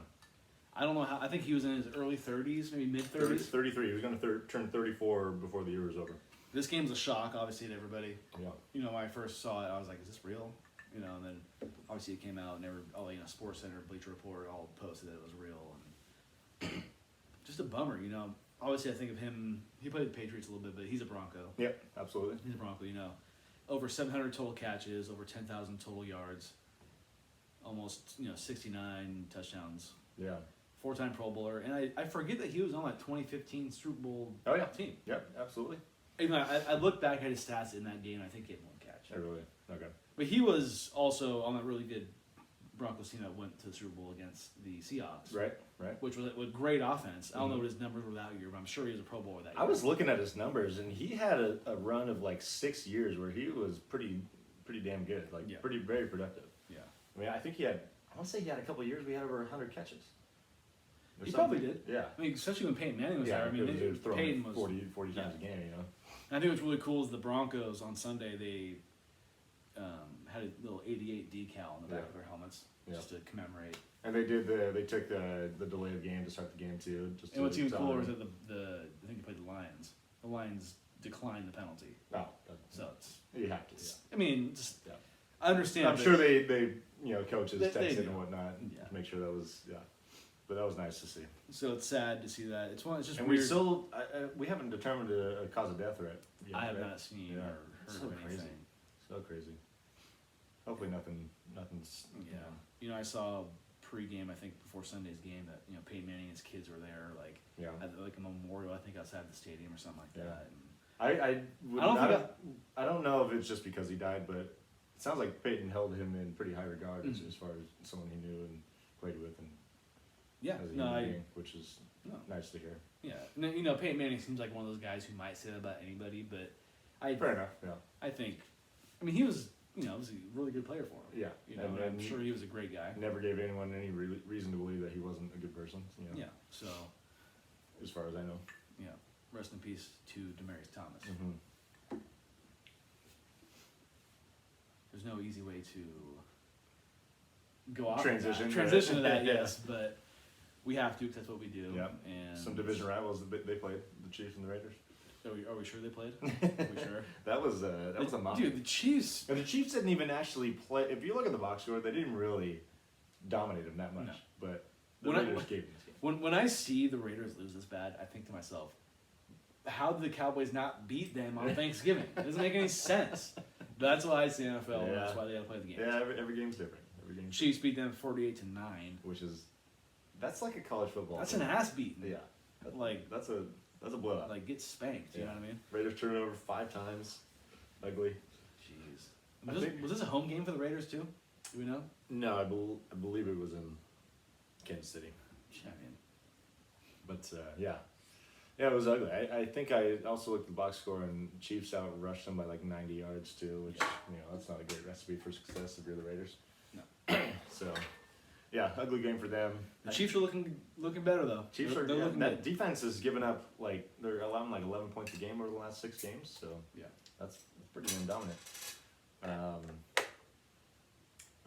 I don't know how. I think he was in his early 30s, maybe mid 30s. 33. He was going to turn 34 before the year was over. This game's a shock, obviously, to everybody. Yeah. When I first saw it, I was like, "Is this real?" And then obviously it came out, and Sports Center, Bleacher Report, all posted that it was real, and just a bummer. Obviously, I think of him. He played the Patriots a little bit, but he's a Bronco. Yep, absolutely. He's a Bronco. Over 700 total catches, over 10,000 total yards, almost 69 touchdowns. Yeah. 4-time Pro Bowler, and I forget that he was on that 2015 Super Bowl team. Yep, absolutely. Even I look back at his stats in that game, and I think he had 1 catch. Really? Okay. But he was also on that really good Broncos team that went to the Super Bowl against the Seahawks. Right. Which was a great offense. I don't know what his numbers were that year, but I'm sure he was a Pro Bowler that year. I was looking at his numbers, and he had a run of like 6 years where he was pretty damn good. Like very productive. Yeah. I mean, I think he had. I want to say he had a couple of years. We had over 100 catches. Or He something. probably did. Yeah. I mean, especially when Peyton Manning was Yeah. there. I mean, it was throwing Peyton was 40 times a game. You know. And I think what's really cool is the Broncos on Sunday they had a little 88 decal on the back of their helmets just to commemorate. And they took the delay of game to start the game too. Just And what's even cooler is it. that I think they played the Lions. The Lions declined the penalty, Oh, so it's. you have to. Yeah. I mean, just Yeah. I understand. I'm sure they coaches They texted do. and whatnot to make sure that was but that was nice to see. So it's sad to see that. It's just And weird. we still we haven't determined a cause of death yet. I have right? not seen Yeah. or heard So of crazy. anything. So crazy. Hopefully nothing's. Yeah. You know, I saw pregame, I think before Sunday's game, that Peyton Manning and his kids were there, like Yeah. at like a memorial, I think outside the stadium or something like Yeah. that. And I don't know if it's just because he died, but it sounds like Peyton held him in pretty high regard as far as someone he knew and played with, and yeah, as a no, human being, which is no. nice to hear. Yeah, Peyton Manning seems like one of those guys who might say that about anybody, but Fair enough. Yeah. I think, I mean, he was, was a really good player for him. Yeah. And I'm sure he was a great guy. Never gave anyone any reason to believe that he wasn't a good person. Yeah. So, As far as I know. yeah. Rest in peace to Demaryius Thomas. Mm-hmm. There's no easy way to go off Transition, transition to right? that. Yeah. Yes, but we have to because that's what we do. Yeah. And Some division rivals that they played, the Chiefs and the Raiders. Are we sure they played? Are we sure? That was a mock. Dude, the Chiefs. And the Chiefs didn't even actually play. If you look at the box score, they didn't really dominate them that much. No. But the When I- Raiders gave them this game. When I see the Raiders lose this bad, I think to myself, how did the Cowboys not beat them on Thanksgiving? It doesn't make any sense. But that's why it's the NFL. And that's why they got to play the game. Yeah, every game's different. Every game's Chiefs beat them 48-9. which is that's like a college football. That's thing. an ass beating. Yeah, Like that's a blowout. like get spanked. You Yeah. know what I mean? Raiders turned it over 5 times. Ugly. Jeez. Was this a home game for the Raiders too? Do we know? No, I believe it was in Kansas City. I mean, But yeah, it was ugly. I think I also looked at the box score, and Chiefs outrushed them by like 90 yards too, which that's not a great recipe for success if you're the Raiders. No. So, yeah, ugly game for them. the Chiefs are looking better though. Chiefs They're looking that good. defense has given up they're allowing 11 points a game over the last 6 games. So Yeah. that's pretty damn dominant.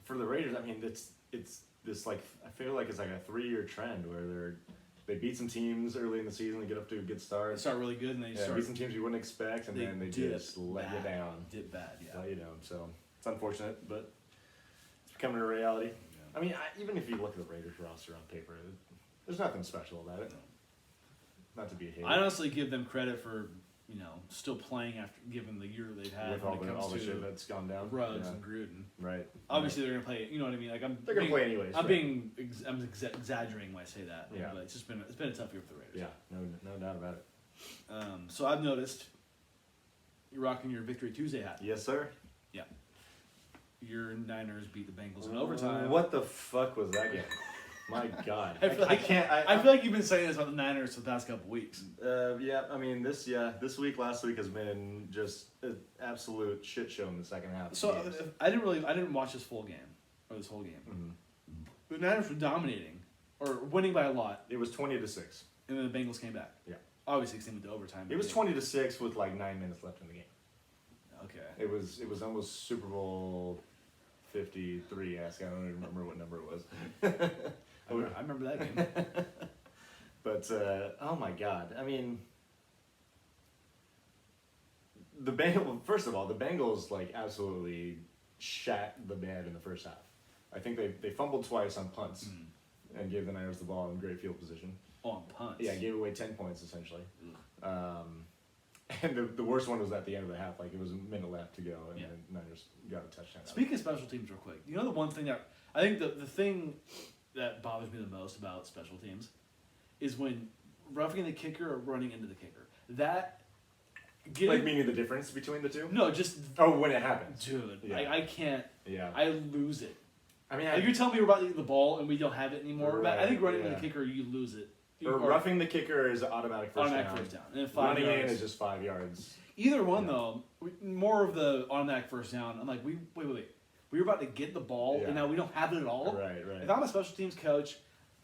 For the Raiders, I mean it's this I feel like it's like a 3-year trend where they beat some teams early in the season to get up to a good They start. start really good and they start Beat some teams you wouldn't expect, and then they just let you down. Dip bad, yeah. Let you down. So it's unfortunate, but it's becoming a reality. I mean, even if you look at the Raiders roster on paper, there's nothing special about it. Not to be a hater. I honestly give them credit for still playing after given the year they've had with when all it the comes to shit that's gone down. Ruggs Yeah. and Gruden. Right. Obviously, they're gonna play. You know what I mean? Like They're gonna play anyways. I'm right. I'm exaggerating when I say that. Yeah. But it's been a tough year for the Raiders. Yeah, no doubt about it. So I've noticed you're rocking your Victory Tuesday hat. Yes, sir. Yeah. Your Niners beat the Bengals in overtime. What the fuck was that game? My God. I feel like, I feel like you've been saying this about the Niners for the past couple weeks. Yeah, I mean this week, last week has been just an absolute shit show in the second half. of So the games. I didn't watch this whole game or this whole game. Mhm. The Niners were dominating or winning by a lot, It was 20-6. and then the Bengals came back. Yeah. Obviously, it went to overtime. It was 20-6 with like 9 minutes left in the game. Okay. It was almost Super Bowl 53. I don't even remember what number it was. I remember that game. But oh my God, I mean, the Bengals. First of all, the Bengals like absolutely shat the bed in the first half. I think they fumbled twice on punts and gave the Niners the ball in great field position. On punts. Yeah, gave away 10 points essentially. And the worst one was at the end of the half. Like it was a minute left to go, and the Niners got a touchdown. Speaking of special teams, real quick, the one thing that I think the thing that bothers me the most about special teams is when roughing the kicker or running into the kicker. That Like meaning the difference between the two? No, just Oh, when it happens. dude. Yeah. I can't. Yeah. I lose it I mean, Like you're telling me we're about to get the ball and we don't have it anymore. But I think running to the kicker, you lose it. Or roughing the kicker is automatic first down. And then 5 Running yards. in is just 5 yards. Either one though, more of the automatic first down. I'm like, wait. We were about to get the ball and now we don't have it at all. Right. If I'm a special teams coach,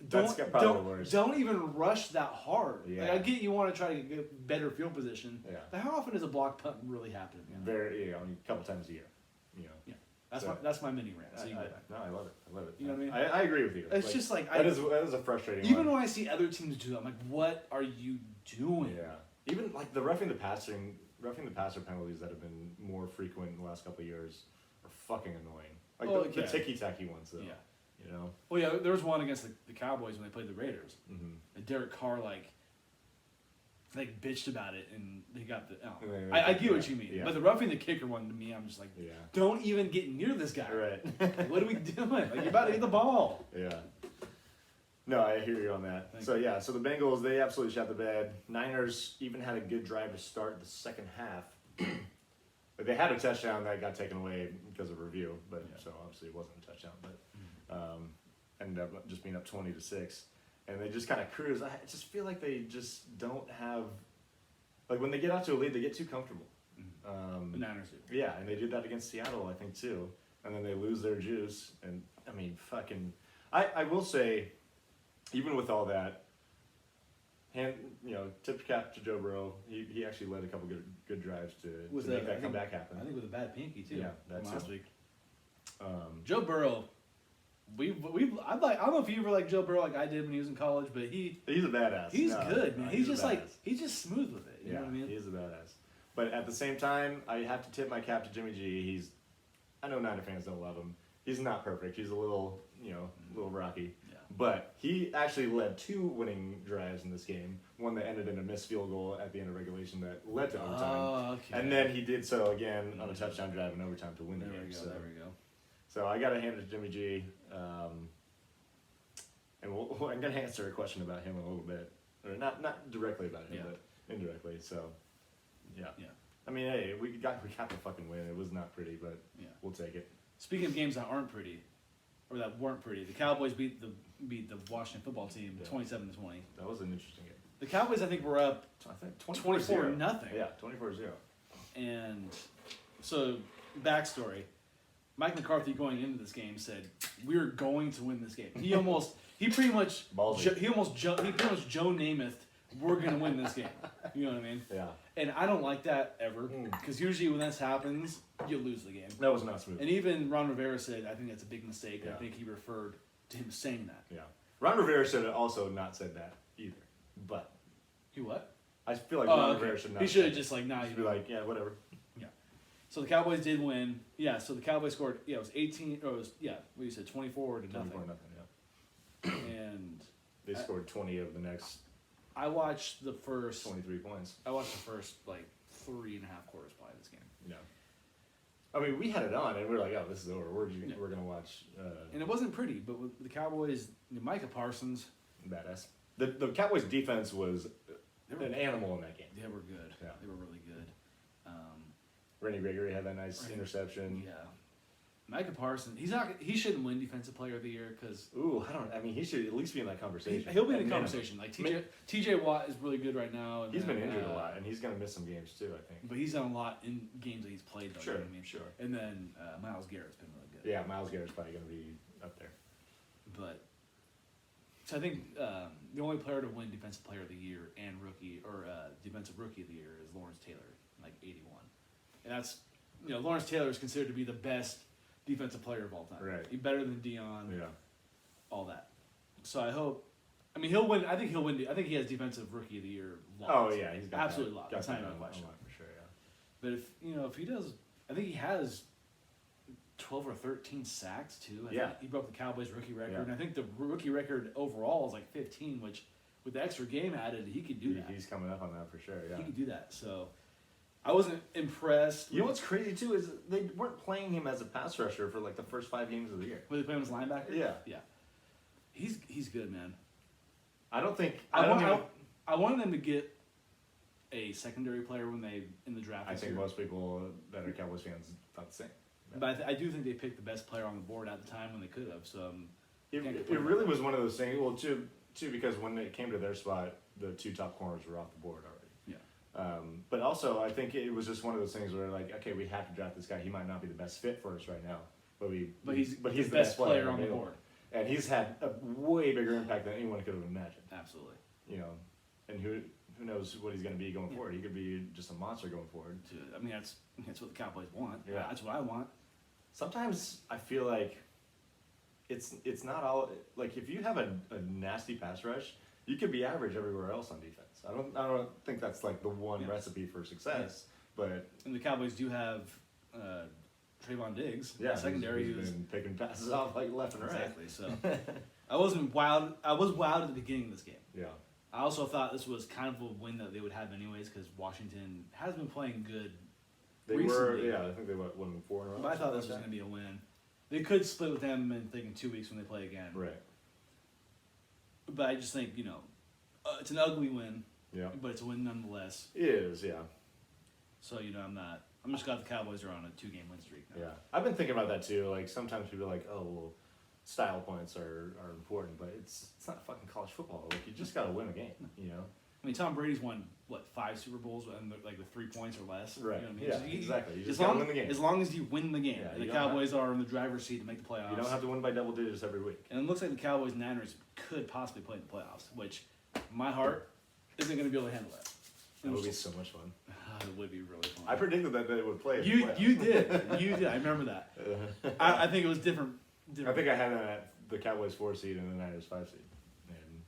That's probably the worst. don't even rush that hard. Yeah. Like, I get you want to try to get better field position. Yeah. But how often does a block punt really happen? You know? Very, a couple times a year. You know. Yeah. That's So- that's my mini rant. So you go back. I love it. I love it. You know what I mean? I agree with you. It's just like that is a frustrating even one. when I see other teams do it, I'm like, what are you doing? Yeah. Even like the roughing the passer penalties that have been more frequent in the last couple of years are fucking annoying. Like the ticky-tacky ones though. Yeah. You know? Well, yeah, there was one against the Cowboys when they played the Raiders. Mm-hmm. And Derek Carr like bitched about it, and they got the. Oh. And I get what you mean, yeah. but the roughing the kicker one to me, I'm just like, don't even get near this guy. Right. What are we doing? Like you're about to get the ball. Yeah. No, I hear you on that. So the Bengals, they absolutely shot the bed. Niners even had a good drive to start the second half. But they had a touchdown that got taken away because of review, but so obviously it wasn't a touchdown, but ended up just being up 20-6. And they just kind of cruise. I just feel like they just don't have, like when they get out to a lead, they get too comfortable. The Niners do. Yeah, and they did that against Seattle, I think, too. And then they lose their juice. And, I mean, I will say, even with all that, tip cap to Joe Burrow. He actually led a couple good drives to make that comeback happen. I think with a bad pinky, too. Yeah, that's last week. Joe Joe Burrow, I don't know if you ever like Joe Burrow like I did when he was in college, but he's a badass. He's good, man. He's just badass. he's just smooth with it. You know what I mean? He's a badass. But at the same time, I have to tip my cap to Jimmy G. I know Niner fans don't love him. He's not perfect. He's a little rocky. Yeah. But he actually led 2 winning drives in this game. One that ended in a missed field goal at the end of regulation that led to overtime. Oh, okay. And then he did so again on a touchdown drive in overtime to win the game. There we go. So I got to hand it to Jimmy G. And I'm going to answer a question about him in a little bit. Or not directly about him, but indirectly. So, yeah. I mean, hey, we got the fucking win. It was not pretty, but we'll take it. Speaking of games that aren't pretty, or that weren't pretty, the Cowboys beat the Washington football team 27-20. That was an interesting game. The Cowboys, I think, were up. I think 24-0. Yeah, 24-0. And so, backstory: Mike McCarthy going into this game said, "We're going to win this game." He pretty much Joe Namath, "We're going to win this game." You know what I mean? Yeah. And I don't like that ever, because usually when this happens, you lose the game. That was not smooth. And even Ron Rivera said, "I think that's a big mistake." Yeah. I think he referred to him saying that. Yeah. Ron Rivera should have also not said that either. But He what? I feel like Ron Rivera should not. He should have just like, nah. Just be like, yeah, whatever. Yeah. So the Cowboys did win. Yeah. So the Cowboys scored. Yeah, it was 18. Or it was what you said, 24 to nothing. 24-0. Yeah. And They scored 20 of the next. I watched the first 23 points. I watched the first 3.5 quarters play of this game. Yeah. I mean, we had it on, and we were like, "Oh, this is over. We're gonna watch." And it wasn't pretty, but with the Cowboys, Micah Parsons, badass. The Cowboys' defense was an animal in that game. they were good. Yeah. They were really good. Randy Gregory had that nice interception. Yeah. Micah Parsons, he shouldn't win Defensive Player of the Year because he should at least be in that conversation. he'll be in the conversation. Like TJ Watt is really good right now. And he's been injured a lot, and he's gonna miss some games too, I think. But he's done a lot in games that he's played. Though, Sure, you know what I mean? sure. And then Myles Garrett's been really good. Yeah, Myles Garrett's probably gonna be up there. But so I think the only player to win Defensive Player of the Year and Defensive Rookie of the Year is Lawrence Taylor, 81, and that's Lawrence Taylor is considered to be the best defensive player of all time. Right. He's better than Dion. Yeah. All that. So I hope. I mean, he'll win. I think he'll win. I think he has Defensive Rookie of the Year. Locked. Oh yeah, he's got absolutely that, locked. got That's not that even a question. for sure. Yeah. But if he does, I think he has 12 or 13 sacks too. I think he broke the Cowboys rookie record, and I think the rookie record overall is 15, which with the extra game added, he could do that. He's coming up on that for sure. Yeah. He could do that. So I wasn't impressed. You know what's crazy too is they weren't playing him as a pass rusher for the first 5 games of the year. Were they playing him as linebacker? Yeah. Yeah. He's good, man. I wanted them to get a secondary player when they in the draft. I think most people that are Cowboys fans thought the same. But I do think they picked the best player on the board at the time when they could have. So It can't complain really about was one of those things. Well, too, because when it came to their spot, the 2 top corners were off the board already. Yeah. But also, I think it was just one of those things where like, okay, we have to draft this guy. He might not be the best fit for us right now, but he's the best player on the available. board. And he's had a way bigger impact than anyone could have imagined. Absolutely. You know, and who knows what he's going to be going forward? He could be just a monster going forward. I mean, that's what the Cowboys want. Yeah. That's what I want. Sometimes I feel like it's not all like if you have a nasty pass rush, you could be average everywhere else on defense. I don't think that's like the one recipe for success. But And the Cowboys do have Trayvon Diggs, yeah, secondary, who's who's been picking passes off like left and right. exactly. So I wasn't wild. I was wild at the beginning of this game. Yeah, I also thought this was kind of a win that they would have anyways because Washington has been playing good. they Recently. were. Yeah, I think they won 4 in a row. But I thought this was something going to be a win. They could split with them in 2 weeks when they play again. like that. Right. But I just think it's an ugly win, Yeah, but it's a win nonetheless. it is. Yeah, So I'm just glad the Cowboys are on a 2-game win streak now. yeah. I've been thinking about that too. Like sometimes people are like, oh, well, style points are important, but it's not fucking college football. Like you just got to win a game. You know. I mean, Tom Brady's won what 5 Super Bowls and like with 3 points or less. Right. You know what I mean? Yeah. So Exactly. You as just got to long win the game. as long as you win the game, Yeah, and the you don't Cowboys are in the driver's seat to make the playoffs. You don't have to win by double digits every week. And it looks like the Cowboys and Niners could possibly play in the playoffs, which my heart isn't going to be able to handle that. That would be so much fun. It would be really fun. I predicted that they would play. in the You playoffs. did. I remember that. I think it was different. I think I had the Cowboys 4 seed and the Niners 5 seed. And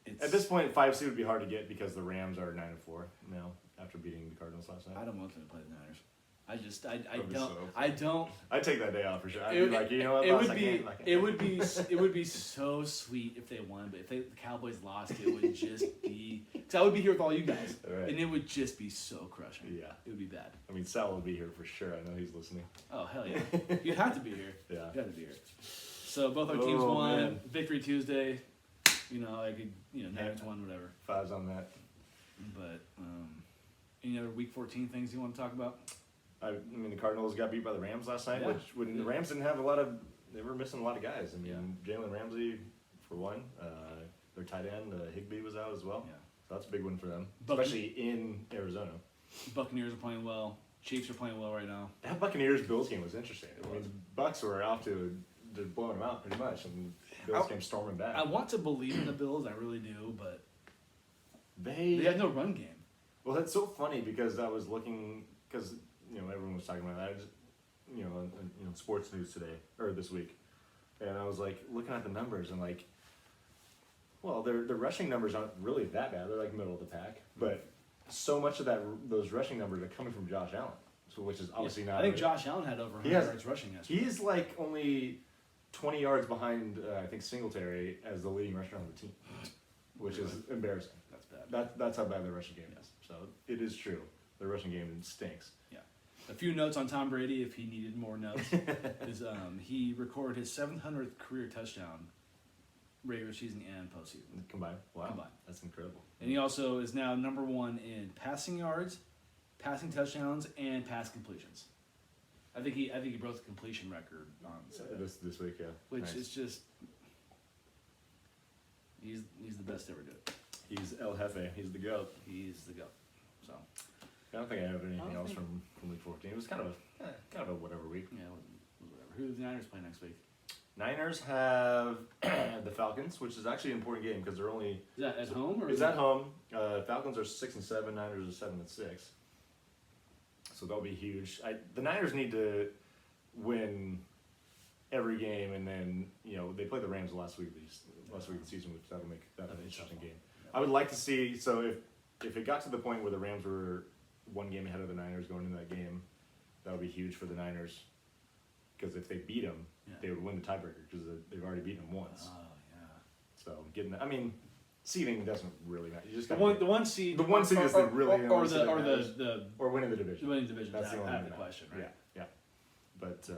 It's, at this point, 5 seed would be hard to get because the Rams are 9-4 now after beating the Cardinals last night. I don't want them to play the Niners. I just That'd be don't. so fun. I don't. I'd take that day off for sure. I'd It, be like, you know what, it boss, would I be. can't- It would be. It would be so sweet if they won, but if the Cowboys lost, it would just be. Because I would be here with all you guys, Right. and it would just be so crushing. Yeah. It would be bad. I mean, Sal will be here for sure. I know he's listening. Oh hell yeah! You'd have to be here. Yeah. You'd have to be here. So both our teams Oh, won. man. Victory Tuesday. I could. Niners won, whatever. 5's on that. But any other Week 14 things you want to talk about? I mean, the Cardinals got beat by the Rams last night, Yeah. which when the Rams didn't have a lot of, they were missing a lot of guys. I mean, Jalen Ramsey for one, their tight end Higbee was out as well. Yeah. So that's a big win for them, Buc- especially in Arizona. Buccaneers are playing well. Chiefs are playing well right now. That Buccaneers Bills game was interesting. I mean, the Bucks were out to blowing them out pretty much, and Bills came storming back. I want to believe in the Bills, I really do, but They they have no run game. Well, that's so funny because I was looking because everyone was talking about that. I just on sports news today or this week, and I was like looking at the numbers and like, well, their rushing numbers aren't really that bad. They're like middle of the pack, but so much of those rushing numbers are coming from Josh Allen, so which is obviously not. I think Josh Allen had over 100 He has- yards rushing yesterday. He's like only 20 yards behind I think Singletary as the leading rusher on the team, which is embarrassing. That's bad. That's how bad their rushing game Yeah. is. So it is true. Their rushing game stinks. A few notes on Tom Brady, if he needed more notes, is he recorded his 700th career touchdown, regular season and postseason. Combined. Wow. Combined. That's incredible. And he also is now number 1 in passing yards, passing touchdowns, and pass completions. I think he broke the completion record on Sunday, This week, yeah. which Nice. is just he's the best to ever do it. He's El Jefe. He's the GOAT. He's the GOAT. So I don't think I have anything I don't else think- from week 14. It was kind of a whatever week. yeah, whatever. Who do the Niners play next week? Niners have the Falcons, which is actually an important game because they're only. Is that at home or It's at home. Falcons are 6-7. Niners are 7-6. So that'll be huge. The Niners need to win every game, and then they play the Rams last week of the season, which that'll make that an interesting game. I would like to see. So if it got to the point where the Rams were 1 game ahead of the Niners going into that game, that would be huge for the Niners. Because if they beat them, they would win the tiebreaker because they've already beaten them once. Oh yeah. So seeding doesn't really matter. You just The gotta one seed. The one seed is the really or only seed that or matters. the or winning the division. winning division. That's the only out of thing the that question, right? Yeah. But So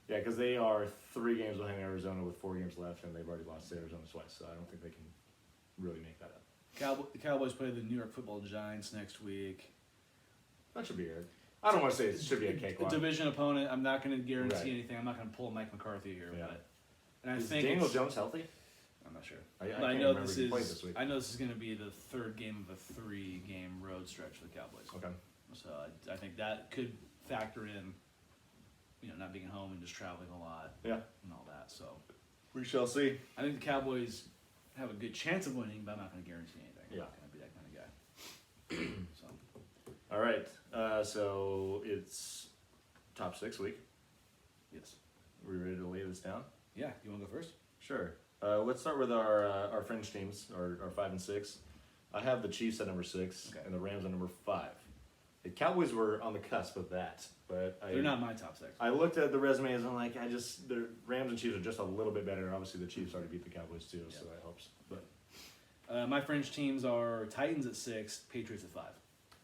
yeah, because they are 3 games behind Arizona with 4 games left, and they've already lost to Arizona twice. So I don't think they can really make that up. the Cowboys play the New York Football Giants next week. That should be good. I don't want to say it should be a a cakewalk. division opponent. I'm not going to guarantee Right. anything. I'm not going to pull Mike McCarthy here, Yeah. and I Is think Daniel it's- Jones healthy? I'm not sure. I But can't I know remember this if he is. played this week. I know this is going to be the third game of a 3-game road stretch for the Cowboys. Okay. So I think that could factor in, not being home and just traveling a lot Yeah. and all that. So We shall see. I think the Cowboys have a good chance of winning, but I'm not going to guarantee anything. I'm Yeah. not going to be that kind of guy. So All right. So it's top 6 week. yes, We ready to lay this down? yeah. You want to go first? Sure. Let's start with our fringe teams, our 5 and 6. I have the Chiefs at number 6 Okay. and the Rams at number 5. The Cowboys were on the cusp of that, but They're not my top 6. I looked at the resumes and I'm like, the Rams and Chiefs are just a little bit better. Obviously, the Chiefs already beat the Cowboys too, so Yeah. that helps. But My fringe teams are Titans at 6, Patriots at 5.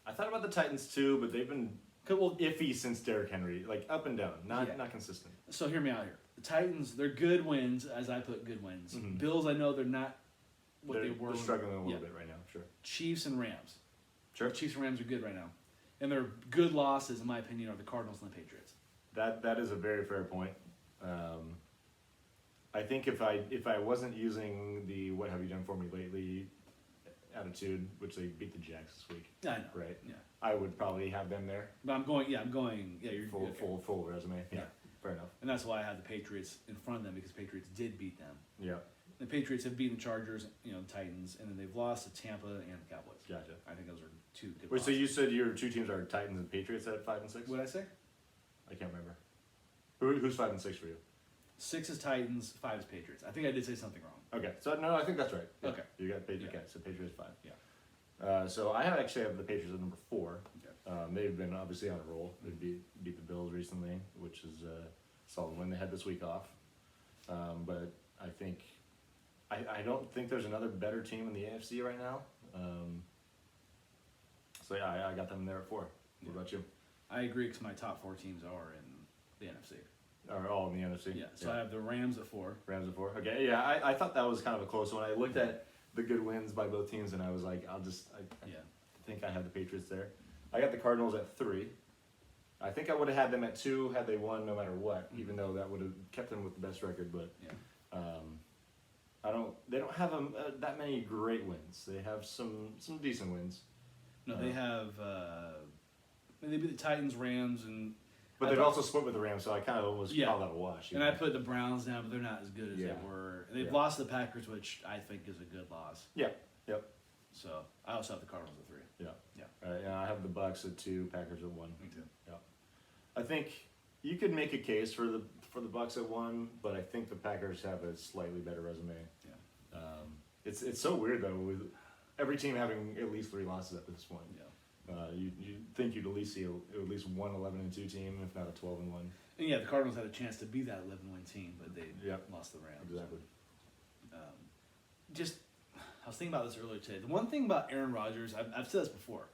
I thought about the Titans too, but they've been Well, iffy since Derrick Henry, like up and down, not consistent. so hear me out here. The Titans, they're good wins, as I put good wins. Mhm. Bills, I know they're not what They're, they were. they're struggling a little Yeah. bit right now. Sure. Chiefs and Rams. Sure. Chiefs and Rams are good right now. And their good losses, in my opinion, are the Cardinals and the Patriots. That is a very fair point. I think if I wasn't using the "what have you done for me lately" attitude, which they beat the Jags this week, I know. right? Yeah. I would probably have them there. But I'm going, yeah, you're Full okay. full resume. Yeah. Yeah. Fair enough. And that's why I had the Patriots in front of them, because Patriots did beat them. Yeah. The Patriots have beaten the Chargers, the Titans, and then they've lost to Tampa and the Cowboys. Gotcha. I think those are two good Wait, so losses. you said your 2 teams are Titans and Patriots at 5 and 6? What'd I say? I can't remember. Who's 5 and 6 for you? 6 is Titans, 5 is Patriots. I think I did say something wrong. Okay, so no, I think that's right. Yeah. Okay. You got Patriots. Yeah. Okay, so Patriots 5. Yeah. So I actually have the Patriots at number 4. Okay. They've been obviously on a roll. They beat the Bills recently, which is a solid win. They had this week off, but I think I don't think there's another better team in the AFC right now. So yeah, I got them there at 4. What about you? I agree, because my top 4 teams are in the NFC. Are all in the NFC? Yeah, so I have the Rams at 4. Rams at 4. Okay, yeah, I thought that was kind of a close one. I looked at the good wins by both teams, and I was like, I Yeah. think I had the Patriots there. I got the Cardinals at 3. I think I would have had them at 2 had they won no matter what, even though that would have kept them with the best record. But Yeah. they don't have that many great wins. They have some decent wins, No, they have. They beat the Titans, Rams, and but I they've thought- also split with the Rams, so I kind of almost Yeah. call that a wash. and I put the Browns down, but they're not as good as Yeah. they were. And they've Yeah. lost to the Packers, which I think is a good loss. Yeah. Yep. So I also have the Cardinals at 3. Yeah. Yeah. Yeah, I have the Bucks at 2, Packers at 1. Me too. I think you could make a case for the Bucks at 1, but I think the Packers have a slightly better resume. Yeah. It's so weird though, with every team having at least 3 losses at this point. Yeah. You think you'd at least see at least one 11-2 team, if not a 12-1. And yeah, the Cardinals had a chance to be that 11-win team, but they Yep. lost the Rams. Exactly. I was thinking about this earlier today. The one thing about Aaron Rodgers, I've said this before.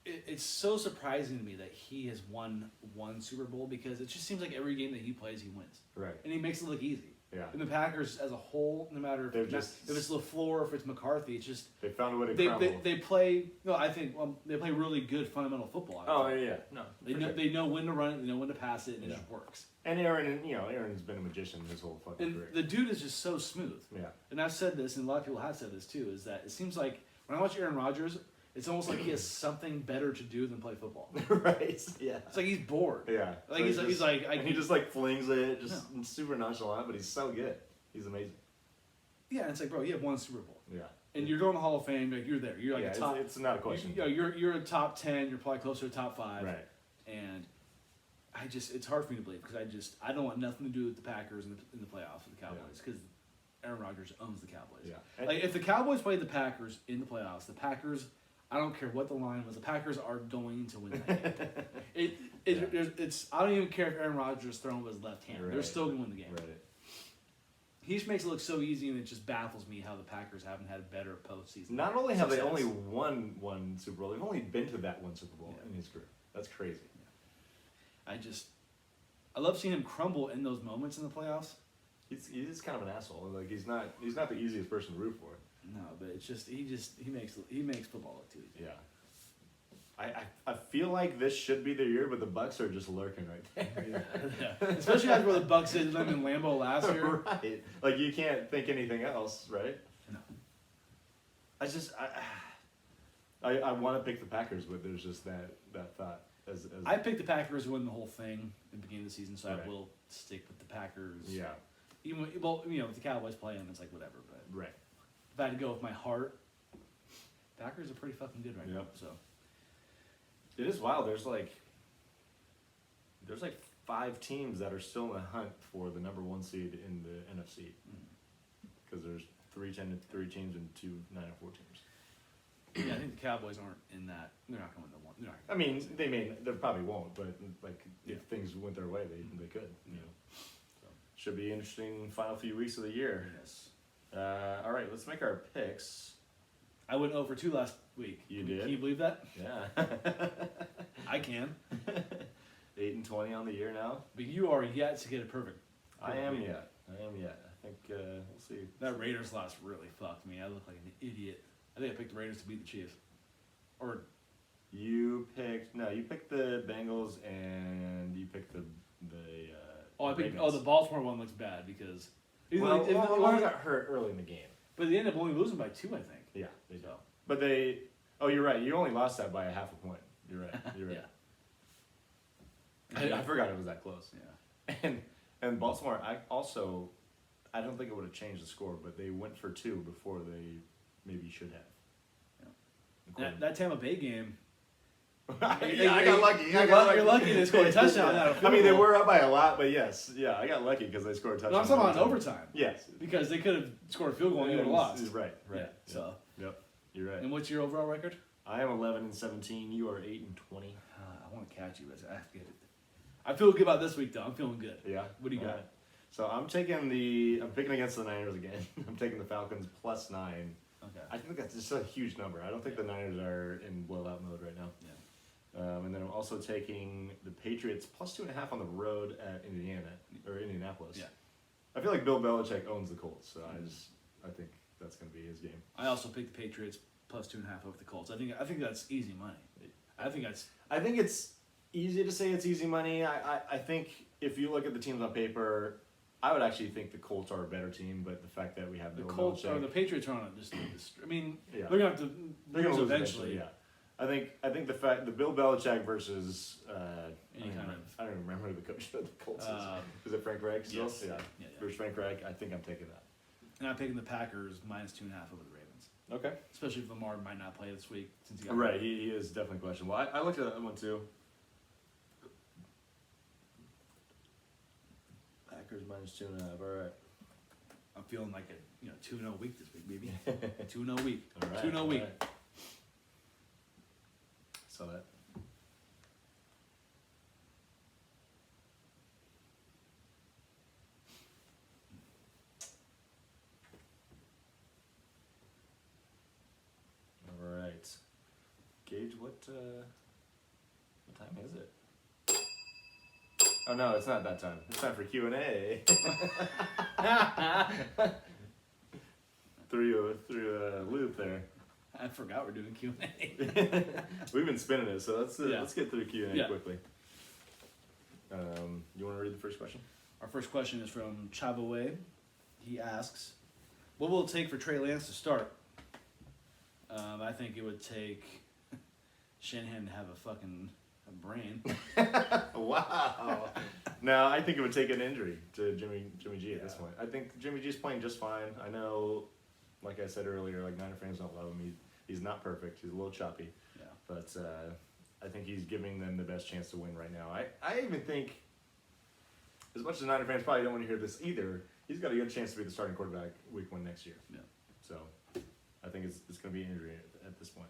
It's so surprising to me that he has won one Super Bowl, because it just seems like every game that he plays, he wins, Right. and he makes it look easy. Yeah. And the Packers, as a whole, no matter They're if just- it's LaFleur or if it's McCarthy, it's just They found a way to they crumble. they play. No, I think they play really good fundamental football. Oh yeah. No. They for know sure. they know when to run it, they know when to pass it, and it Yeah. just works. And Aaron's been a magician his whole fucking And career. the dude is just so smooth. Yeah. And I've said this, and a lot of people have said this too, is that it seems like when I watch Aaron Rodgers, it's almost like he has something better to do than play football. Right. Yeah. It's like he's bored. Yeah. Like So he's like and he just like flings it, just super nonchalant, but he's so good. He's amazing. yeah. It's like, bro, you have one Super Bowl, Yeah. and you're going to the Hall of Fame. Like you're there. You're like Yeah, a top. it's not a question. You're a top 10. You're probably closer to top 5. Right. And it's hard for me to believe, because I don't want nothing to do with the Packers in the playoffs with the Cowboys, because Aaron Rodgers owns the Cowboys. Yeah. Like if the Cowboys played the Packers in the playoffs, the Packers, I don't care what the line was, the Packers are going to win that game. It's I don't even care if Aaron Rodgers is throwing with his left hand. They're Right. still going to win the game. Right. He just makes it look so easy, and it just baffles me how the Packers haven't had a better postseason. Not only have they success. only won one Super Bowl, they've only been to that one Super Bowl Yeah. in his career. That's crazy. I love seeing him crumble in those moments in the playoffs. He's kind of an asshole. Like he's not the easiest person to root for. No, but it's just he makes football look too easy. Yeah. I feel like this should be the year, but the Bucks are just lurking right there. Yeah. Especially after where the Bucks did them in Lambeau last year. Right. Like you can't think anything else, right? No. I want to pick the Packers, but there's just that thought. As I picked the Packers to win the whole thing at the beginning of the season, so Right. I will stick with the Packers. yeah, Even well, with the Cowboys playing, it's like whatever. But right. if I had to go with my heart, Packers are pretty fucking good right now. Yep. So It is wild. There's like 5 teams that are still in the hunt for the number 1 seed in the NFC. Because there's 3 teams and 2 9-4 teams. yeah, I think the Cowboys aren't in that. They're not going to win the one. They're not I mean, they probably won't, but like Yeah. if things went their way, they could. You Yeah. know, so should be interesting final few weeks of the year. Yes. All right, let's make our picks. I went over 2 last week. You Can did? you believe that? Yeah. I can. 8-20 on the year now. But you are yet to get a perfect. I am yet. I think we'll see. That Raiders loss really fucked me. I look like an idiot. I think I picked the Raiders to beat the Chiefs. Or You picked the Bengals and you picked the I picked Ravens. the Baltimore one looks bad because Well, it one got hurt early in the game. but they ended up only losing by 2, I think. Yeah, they did. So But you're right. You only lost that by a half a point. You're right. You're right. Yeah. I forgot it was that close. Yeah. And Baltimore, I don't think it would have changed the score, but they went for 2 before they maybe should have. That Tampa Bay game. Yeah, I got lucky. You're lucky they scored a touchdown out of I mean, they field goal. were up by a lot, but yes, yeah, I got lucky because they scored a touchdown. No, I'm talking about in overtime. Yes, Because they could have scored a field goal and you would have lost. Right, right. Yeah, so. Yep, you're right. And what's your overall record? I am 11-17. You are 8-20. I want to catch you, but I have to get it. I feel good about this week, though. I'm feeling good. Yeah. What do you got? Alright. So I'm picking against the Niners again. I'm taking the Falcons +9. Okay. I think that's just a huge number. I don't think the Niners are in blowout mode right now. Yeah. And then I'm also taking the Patriots +2.5 on the road at Indianapolis. Yeah. I feel like Bill Belichick owns the Colts, so I think that's going to be his game. I also picked the Patriots +2.5 over the Colts. I think that's easy money. I think it's easy to say it's easy money. I think if you look at the teams on paper, I would actually think the Colts are a better team, but the fact that we have the Bill Colts Belichick, or the Patriots are on it. I mean, Yeah. they're gonna have to they're going lose to lose eventually. Yeah, I think the fact the Bill Belichick versus Any kind of I don't even remember who the coach of the Colts is. Is it Frank Reich still? Yes. Yeah. Yeah. Versus Frank Reich, I think I'm taking that. And I'm picking the Packers -2.5 over the Ravens. Okay. Especially if Lamar might not play this week since he got Right, he is definitely questionable. I looked at that one too. Packers -2.5. All right. I'm feeling like a 2-0 week this week, baby. 2-0 week. All right. 2-0 week. all right. Saw that. All right. Gage, what time is it? Oh no, it's not that time. It's time for Q&A. through a loop there. I forgot we're doing Q&A. We've been spinning it, so let's get through Q&A Yeah. quickly. You want to read the first question? Our first question is from Chavoe. He asks, "What will it take for Trey Lance to start?" I think it would take Shanahan to have a brain. Wow. No, I think it would take an injury to Jimmy G at this point. I think Jimmy G's playing just fine. I know, like I said earlier, like Niner fans don't love him. He's not perfect. He's a little choppy. Yeah. But I think he's giving them the best chance to win right now. I even think, as much as Niner fans probably don't want to hear this either, he's got a good chance to be the starting quarterback week 1 next year. Yeah. So I think it's going to be an injury at this point.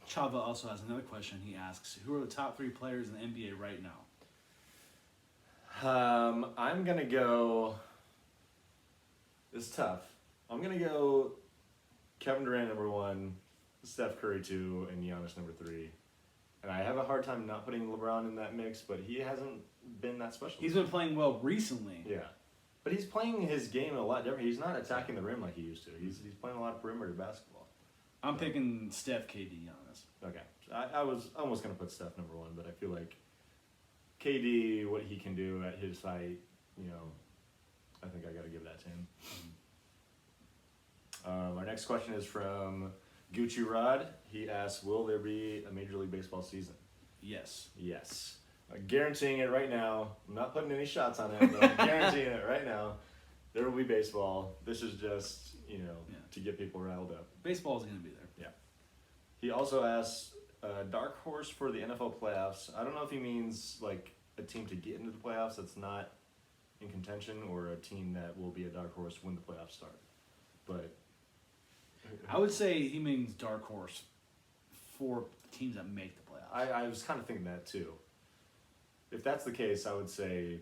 Chava also has another question. He asks, "Who are the top 3 players in the NBA right now?" I'm going to go, it's tough. I'm going to go Kevin Durant number 1, Steph Curry 2, and Giannis number 3. And I have a hard time not putting LeBron in that mix, but he hasn't been that special. He's been playing well recently. Yeah. But he's playing his game a lot different. He's not attacking the rim like he used to. He's playing a lot of perimeter basketball. I'm picking Steph, KD, Giannis. Okay. I was almost gonna put Steph number 1, but I feel like KD, what he can do at his height, I think I got to give that to him. Our next question is from Gucci Rod. He asks, will there be a Major League Baseball season? Yes. Yes. I'm guaranteeing it right now. I'm not putting any shots on it, but I'm guaranteeing it right now. There will be baseball. This is just, to get people riled up. Baseball is going to be there. Yeah. He also asks, dark horse for the NFL playoffs. I don't know if he means like a team to get into the playoffs that's not in contention, or a team that will be a dark horse when the playoffs start. But I would say he means dark horse for teams that make the playoffs. I was kind of thinking that too. If that's the case, I would say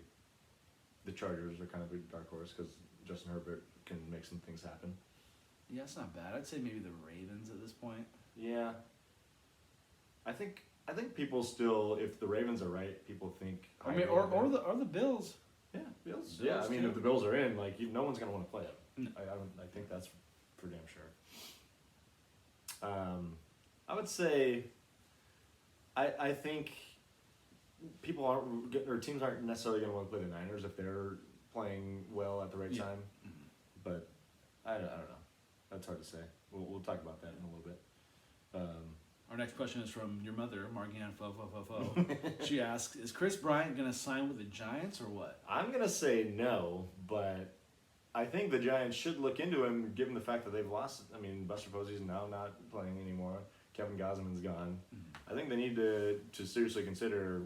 the Chargers are kind of a dark horse because Justin Herbert can make some things happen. Yeah, it's not bad. I'd say maybe the Ravens at this point. Yeah. I think people still, if the Ravens are right, people think. I mean, or the Bills. Yeah, Bills. Bills Yeah, I mean, too. if the Bills are in, like, no one's gonna want to play them. No. I think that's for damn sure. I would say, I think people aren't, or teams aren't necessarily gonna want to play the Niners if they're playing well at the right time. Mm-hmm. But I don't know. That's hard to say. We'll talk about that in a little bit. Our next question is from your mother, Margian Fo. She asks, is Chris Bryant going to sign with the Giants or what? I'm going to say no, but I think the Giants should look into him given the fact that they've lost. I mean, Buster Posey's now not playing anymore. Kevin Gosman's gone. Mm-hmm. I think they need to seriously consider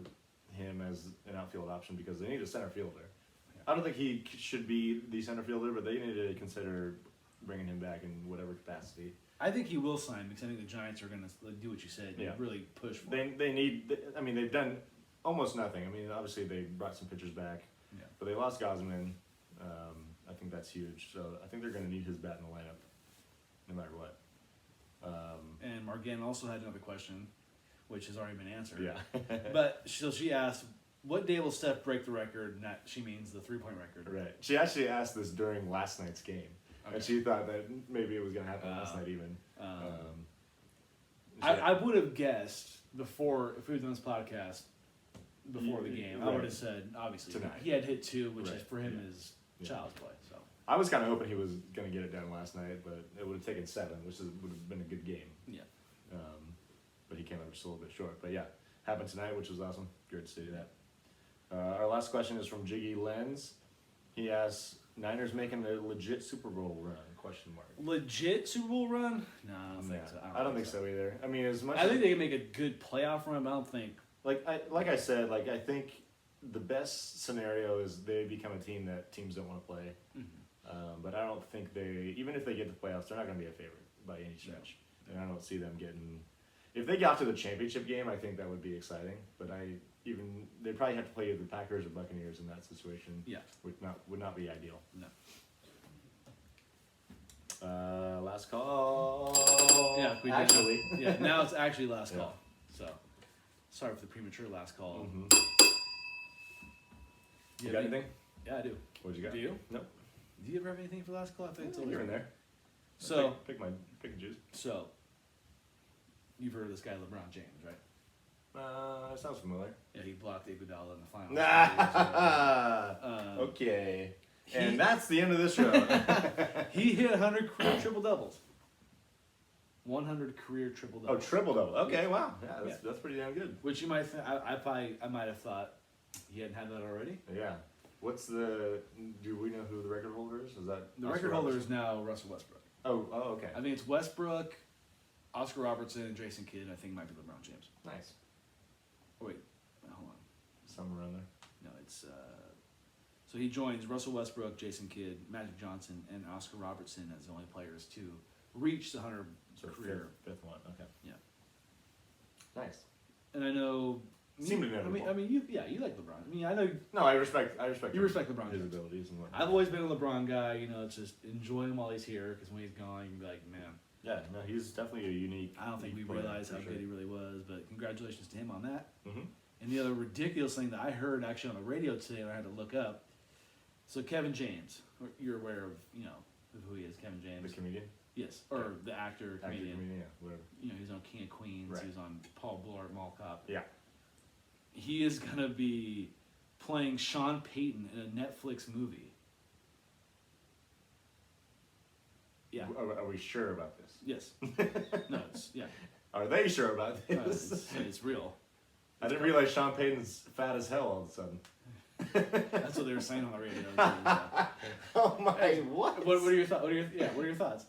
him as an outfield option because they need a center fielder. Yeah. I don't think he should be the center fielder, but they need to consider bringing him back in whatever capacity. I think he will sign because I think the Giants are going to do what you said and really push for it. They need. I mean, they've done almost nothing. I mean, obviously they brought some pitchers back, but they lost Gosman. I think that's huge. So I think they're going to need his bat in the lineup, no matter what. And Margian also had another question, which has already been answered. Yeah. But she asked, what day will Steph break the record? And that she means the 3-point record. Right. She actually asked this during last night's game. Okay. And she thought that maybe it was going to happen last night even. I would have guessed before, if we had done this podcast before the game, I would have said, obviously, tonight. he had hit 2, which is Right. for him is child's play. So I was kind of hoping he was going to get it done last night, but it would have taken 7, which would have been a good game. yeah. But he came up just a little bit short. But yeah, happened tonight, which was awesome. Good to see that. Our last question is from Jiggy Lenz. He asks, Niners making a legit Super Bowl run? Question mark. Legit Super Bowl run? No, I don't think so. I don't think so either. I mean, as much. I think they can make a good playoff run, but I don't think. Like I said, I think the best scenario is they become a team that teams don't want to play. Mm-hmm. But I don't think even if they get to playoffs, they're not going to be a favorite by any stretch. And I don't see them getting. If they got to the championship game, I think that would be exciting. But they'd probably have to play the Packers or Buccaneers in that situation. Yeah. Would not be ideal. No. Last call. Yeah, we did. Actually. Yeah, now it's actually last Yeah. call. So, sorry for the premature last call. Mm-hmm. You got anything? Yeah, I do. What'd you got? Do you? Nope. Do you ever have anything for last call? I think it's always You're in there. So, pick and choose. So, you've heard of this guy, LeBron James, right? Sounds familiar. Yeah, he blocked Iguodala in the finals. Okay. And that's the end of this show. He hit 100 career triple doubles. 100 career triple Oh, doubles. triple double. Okay, wow. Yeah, that's pretty damn good. Which you might think, I might have thought he hadn't had that already. Yeah. Do we know who the record holder is? Is that The Oscar record holder Robertson? is now Russell Westbrook. Oh, okay. I think it's Westbrook, Oscar Robertson, and Jason Kidd. I think it might be LeBron James. Nice. Oh, wait, hold on. Somewhere around there. No, it's so he joins Russell Westbrook, Jason Kidd, Magic Johnson, and Oscar Robertson as the only players to reach the 100 So career. fifth one. Okay. Yeah. Nice. And I know. Seemed inevitable. you like LeBron. I mean, I know No, I respect. you respect LeBron his James. abilities and whatnot. I've always been a LeBron guy. You know, it's just enjoy him while he's here because when he's gone, you can be like, man. Yeah, no, he's definitely a unique. I don't think we player, realized for how sure. good he really was, but congratulations to him on that. Mm-hmm. And the other ridiculous thing that I heard actually on the radio today, and I had to look up. So Kevin James, you're aware of, of who he is, Kevin James. The comedian. Yes, or the actor, Actor, comedian. yeah, whatever. You know, he's on King of Queens. Right. He was on Paul Blart Mall Cop. Yeah. He is gonna be playing Sean Payton in a Netflix movie. Yeah. Are we sure about this? Yes. No. It's yeah. Are they sure about this? It's real. I didn't realize Sean Payton's fat as hell all of a sudden. That's what they were saying on the radio. So. Oh my! What? What are your thoughts? What are your thoughts?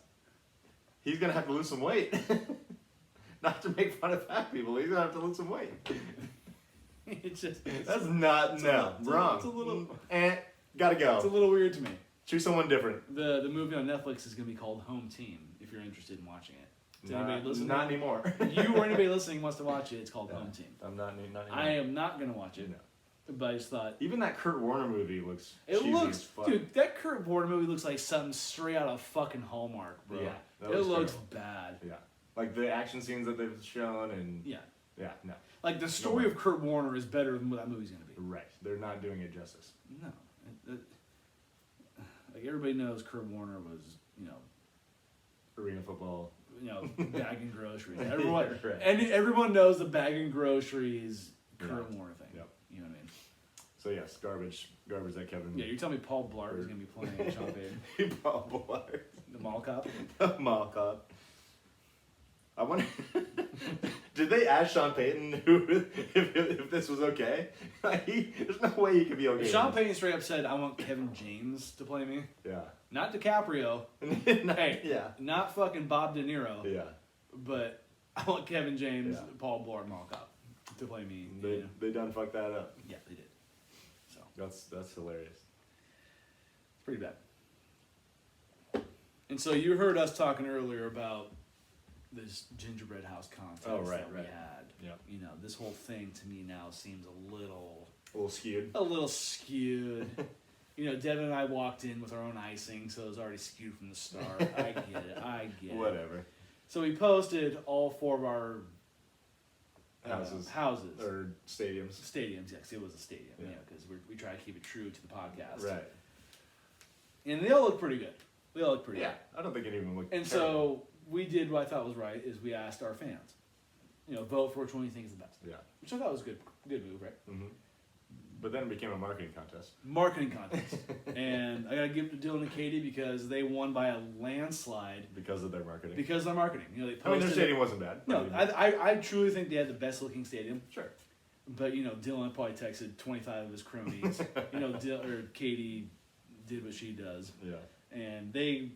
He's gonna have to lose some weight. Not to make fun of fat people, he's gonna have to lose some weight. It's just That's not wrong. It's a little. Gotta go. It's a little weird to me. Choose someone different. The movie on Netflix is gonna be called Home Team. If you're interested in watching it. Does anybody listening? Not anymore. You or anybody listening wants to watch it, it's called Home Team. I'm not anymore. I am not gonna watch it, No. but I just thought Even that Kurt Warner movie looks it cheesy looks, as fuck. dude. That Kurt Warner movie looks like something straight out of fucking Hallmark, bro. Yeah, that it was looks terrible. bad. Yeah. Like the action scenes that they've shown and Yeah, no. like the story of Kurt Warner is better than what that movie's gonna be. Right. They're not doing it justice. No, like everybody knows Kurt Warner was, Arena football. bagging groceries. Everyone, Right. and everyone knows the bagging groceries Kurt Yeah. Warner thing. Yep. You know what I mean? So yes, garbage that Kevin. Yeah, you're telling me Paul Blart is gonna be playing Sean Payton, Paul Blart. the mall cop. Mall cop. I wonder, did they ask Sean Payton if this was okay? There's no way he could be okay. Sean Payton straight up said, "I want Kevin James to play me, Yeah. not DiCaprio, Hey. Yeah. not fucking Bob De Niro, Yeah. but I want Kevin James, Yeah. Paul Blart, mall cop, to play me." They done fucked that up. Yeah, they did. So That's hilarious. it's pretty bad. And so you heard us talking earlier about this gingerbread house contest Oh, right, that we right. had. Yeah. This whole thing to me now seems a little A little skewed. Devin and I walked in with our own icing, so it was already skewed from the start. I get it. Whatever. So we posted all 4 of our Houses. houses. Or stadiums. Stadiums, yes, it was a stadium, Yeah. because we try to keep it true to the podcast. Right. And they all look pretty good. Yeah. I don't think it even looked And terrible. so we did what I thought was right, is we asked our fans, vote for which one you think is the best. Yeah. Which I thought was a good move, right? Mm-hmm. But then it became a marketing contest. Marketing contest. And I gotta give it to Dylan and Katie because they won by a landslide Because of their marketing. because of their marketing. They I mean, posted their stadium wasn't bad. No, I truly think they had the best looking stadium. Sure. But Dylan probably texted 25 of his cronies. Katie did what she does, Yeah. and they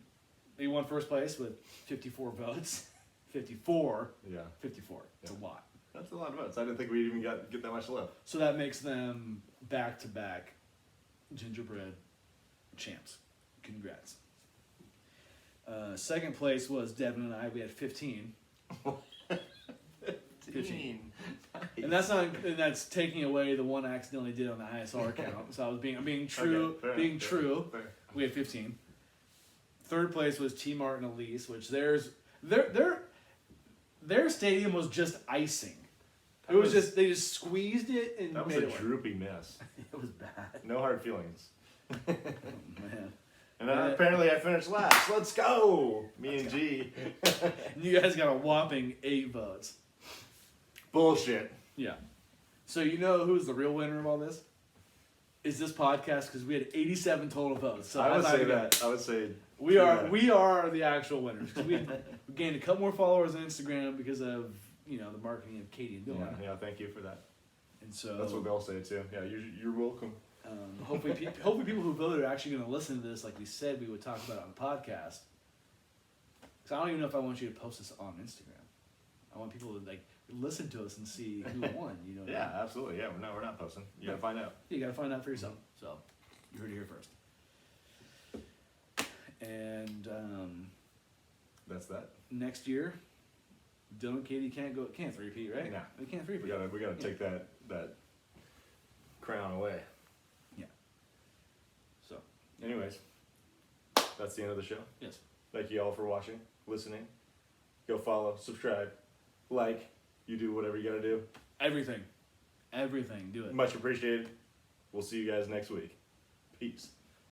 won first place with 54 votes. 54. Yeah. 54. It's a lot. That's a lot of votes. I didn't think we'd even get that much love. So that makes them back-to-back gingerbread champs. Congrats. Second place was Devin and I. We had 15. 15. And that's taking away the one I accidentally did on the ISR account. So I'm being true. Okay, fair, True. fair. We had 15. Third place was T Mart and Elise, which their stadium was just icing. It was just they just squeezed it and That was made a it work. droopy mess. It was bad. No hard feelings. Oh, man. And apparently I finished last. Let's go! Me and G. And you guys got a whopping 8 votes. Bullshit. Yeah. So who's the real winner of all this? Is this podcast, because we had 87 total votes. So I would thought say we that. got- I would say We are the actual winners. 'Cause we gained a couple more followers on Instagram because of the marketing of Katie and Dylan. Yeah, thank you for that. And so That's what they'll say too. Yeah, you're welcome. hopefully people who voted are actually going to listen to this like we said we would talk about it on the podcast. Because I don't even know if I want you to post this on Instagram. I want people to listen to us and see who won. What I Yeah, mean? absolutely. Yeah, we're not posting. You gotta find out. You got to find out for yourself. So you heard it here first. And That's that. next year, Dylan and Katie can't repeat, right? Nah. They can't repeat. We gotta take that crown away. Yeah. So Anyways, that's the end of the show. yes, Thank you all for watching, listening. Go follow, subscribe, like. You do whatever you gotta do. everything, do it. Much appreciated. We'll see you guys next week. Peace.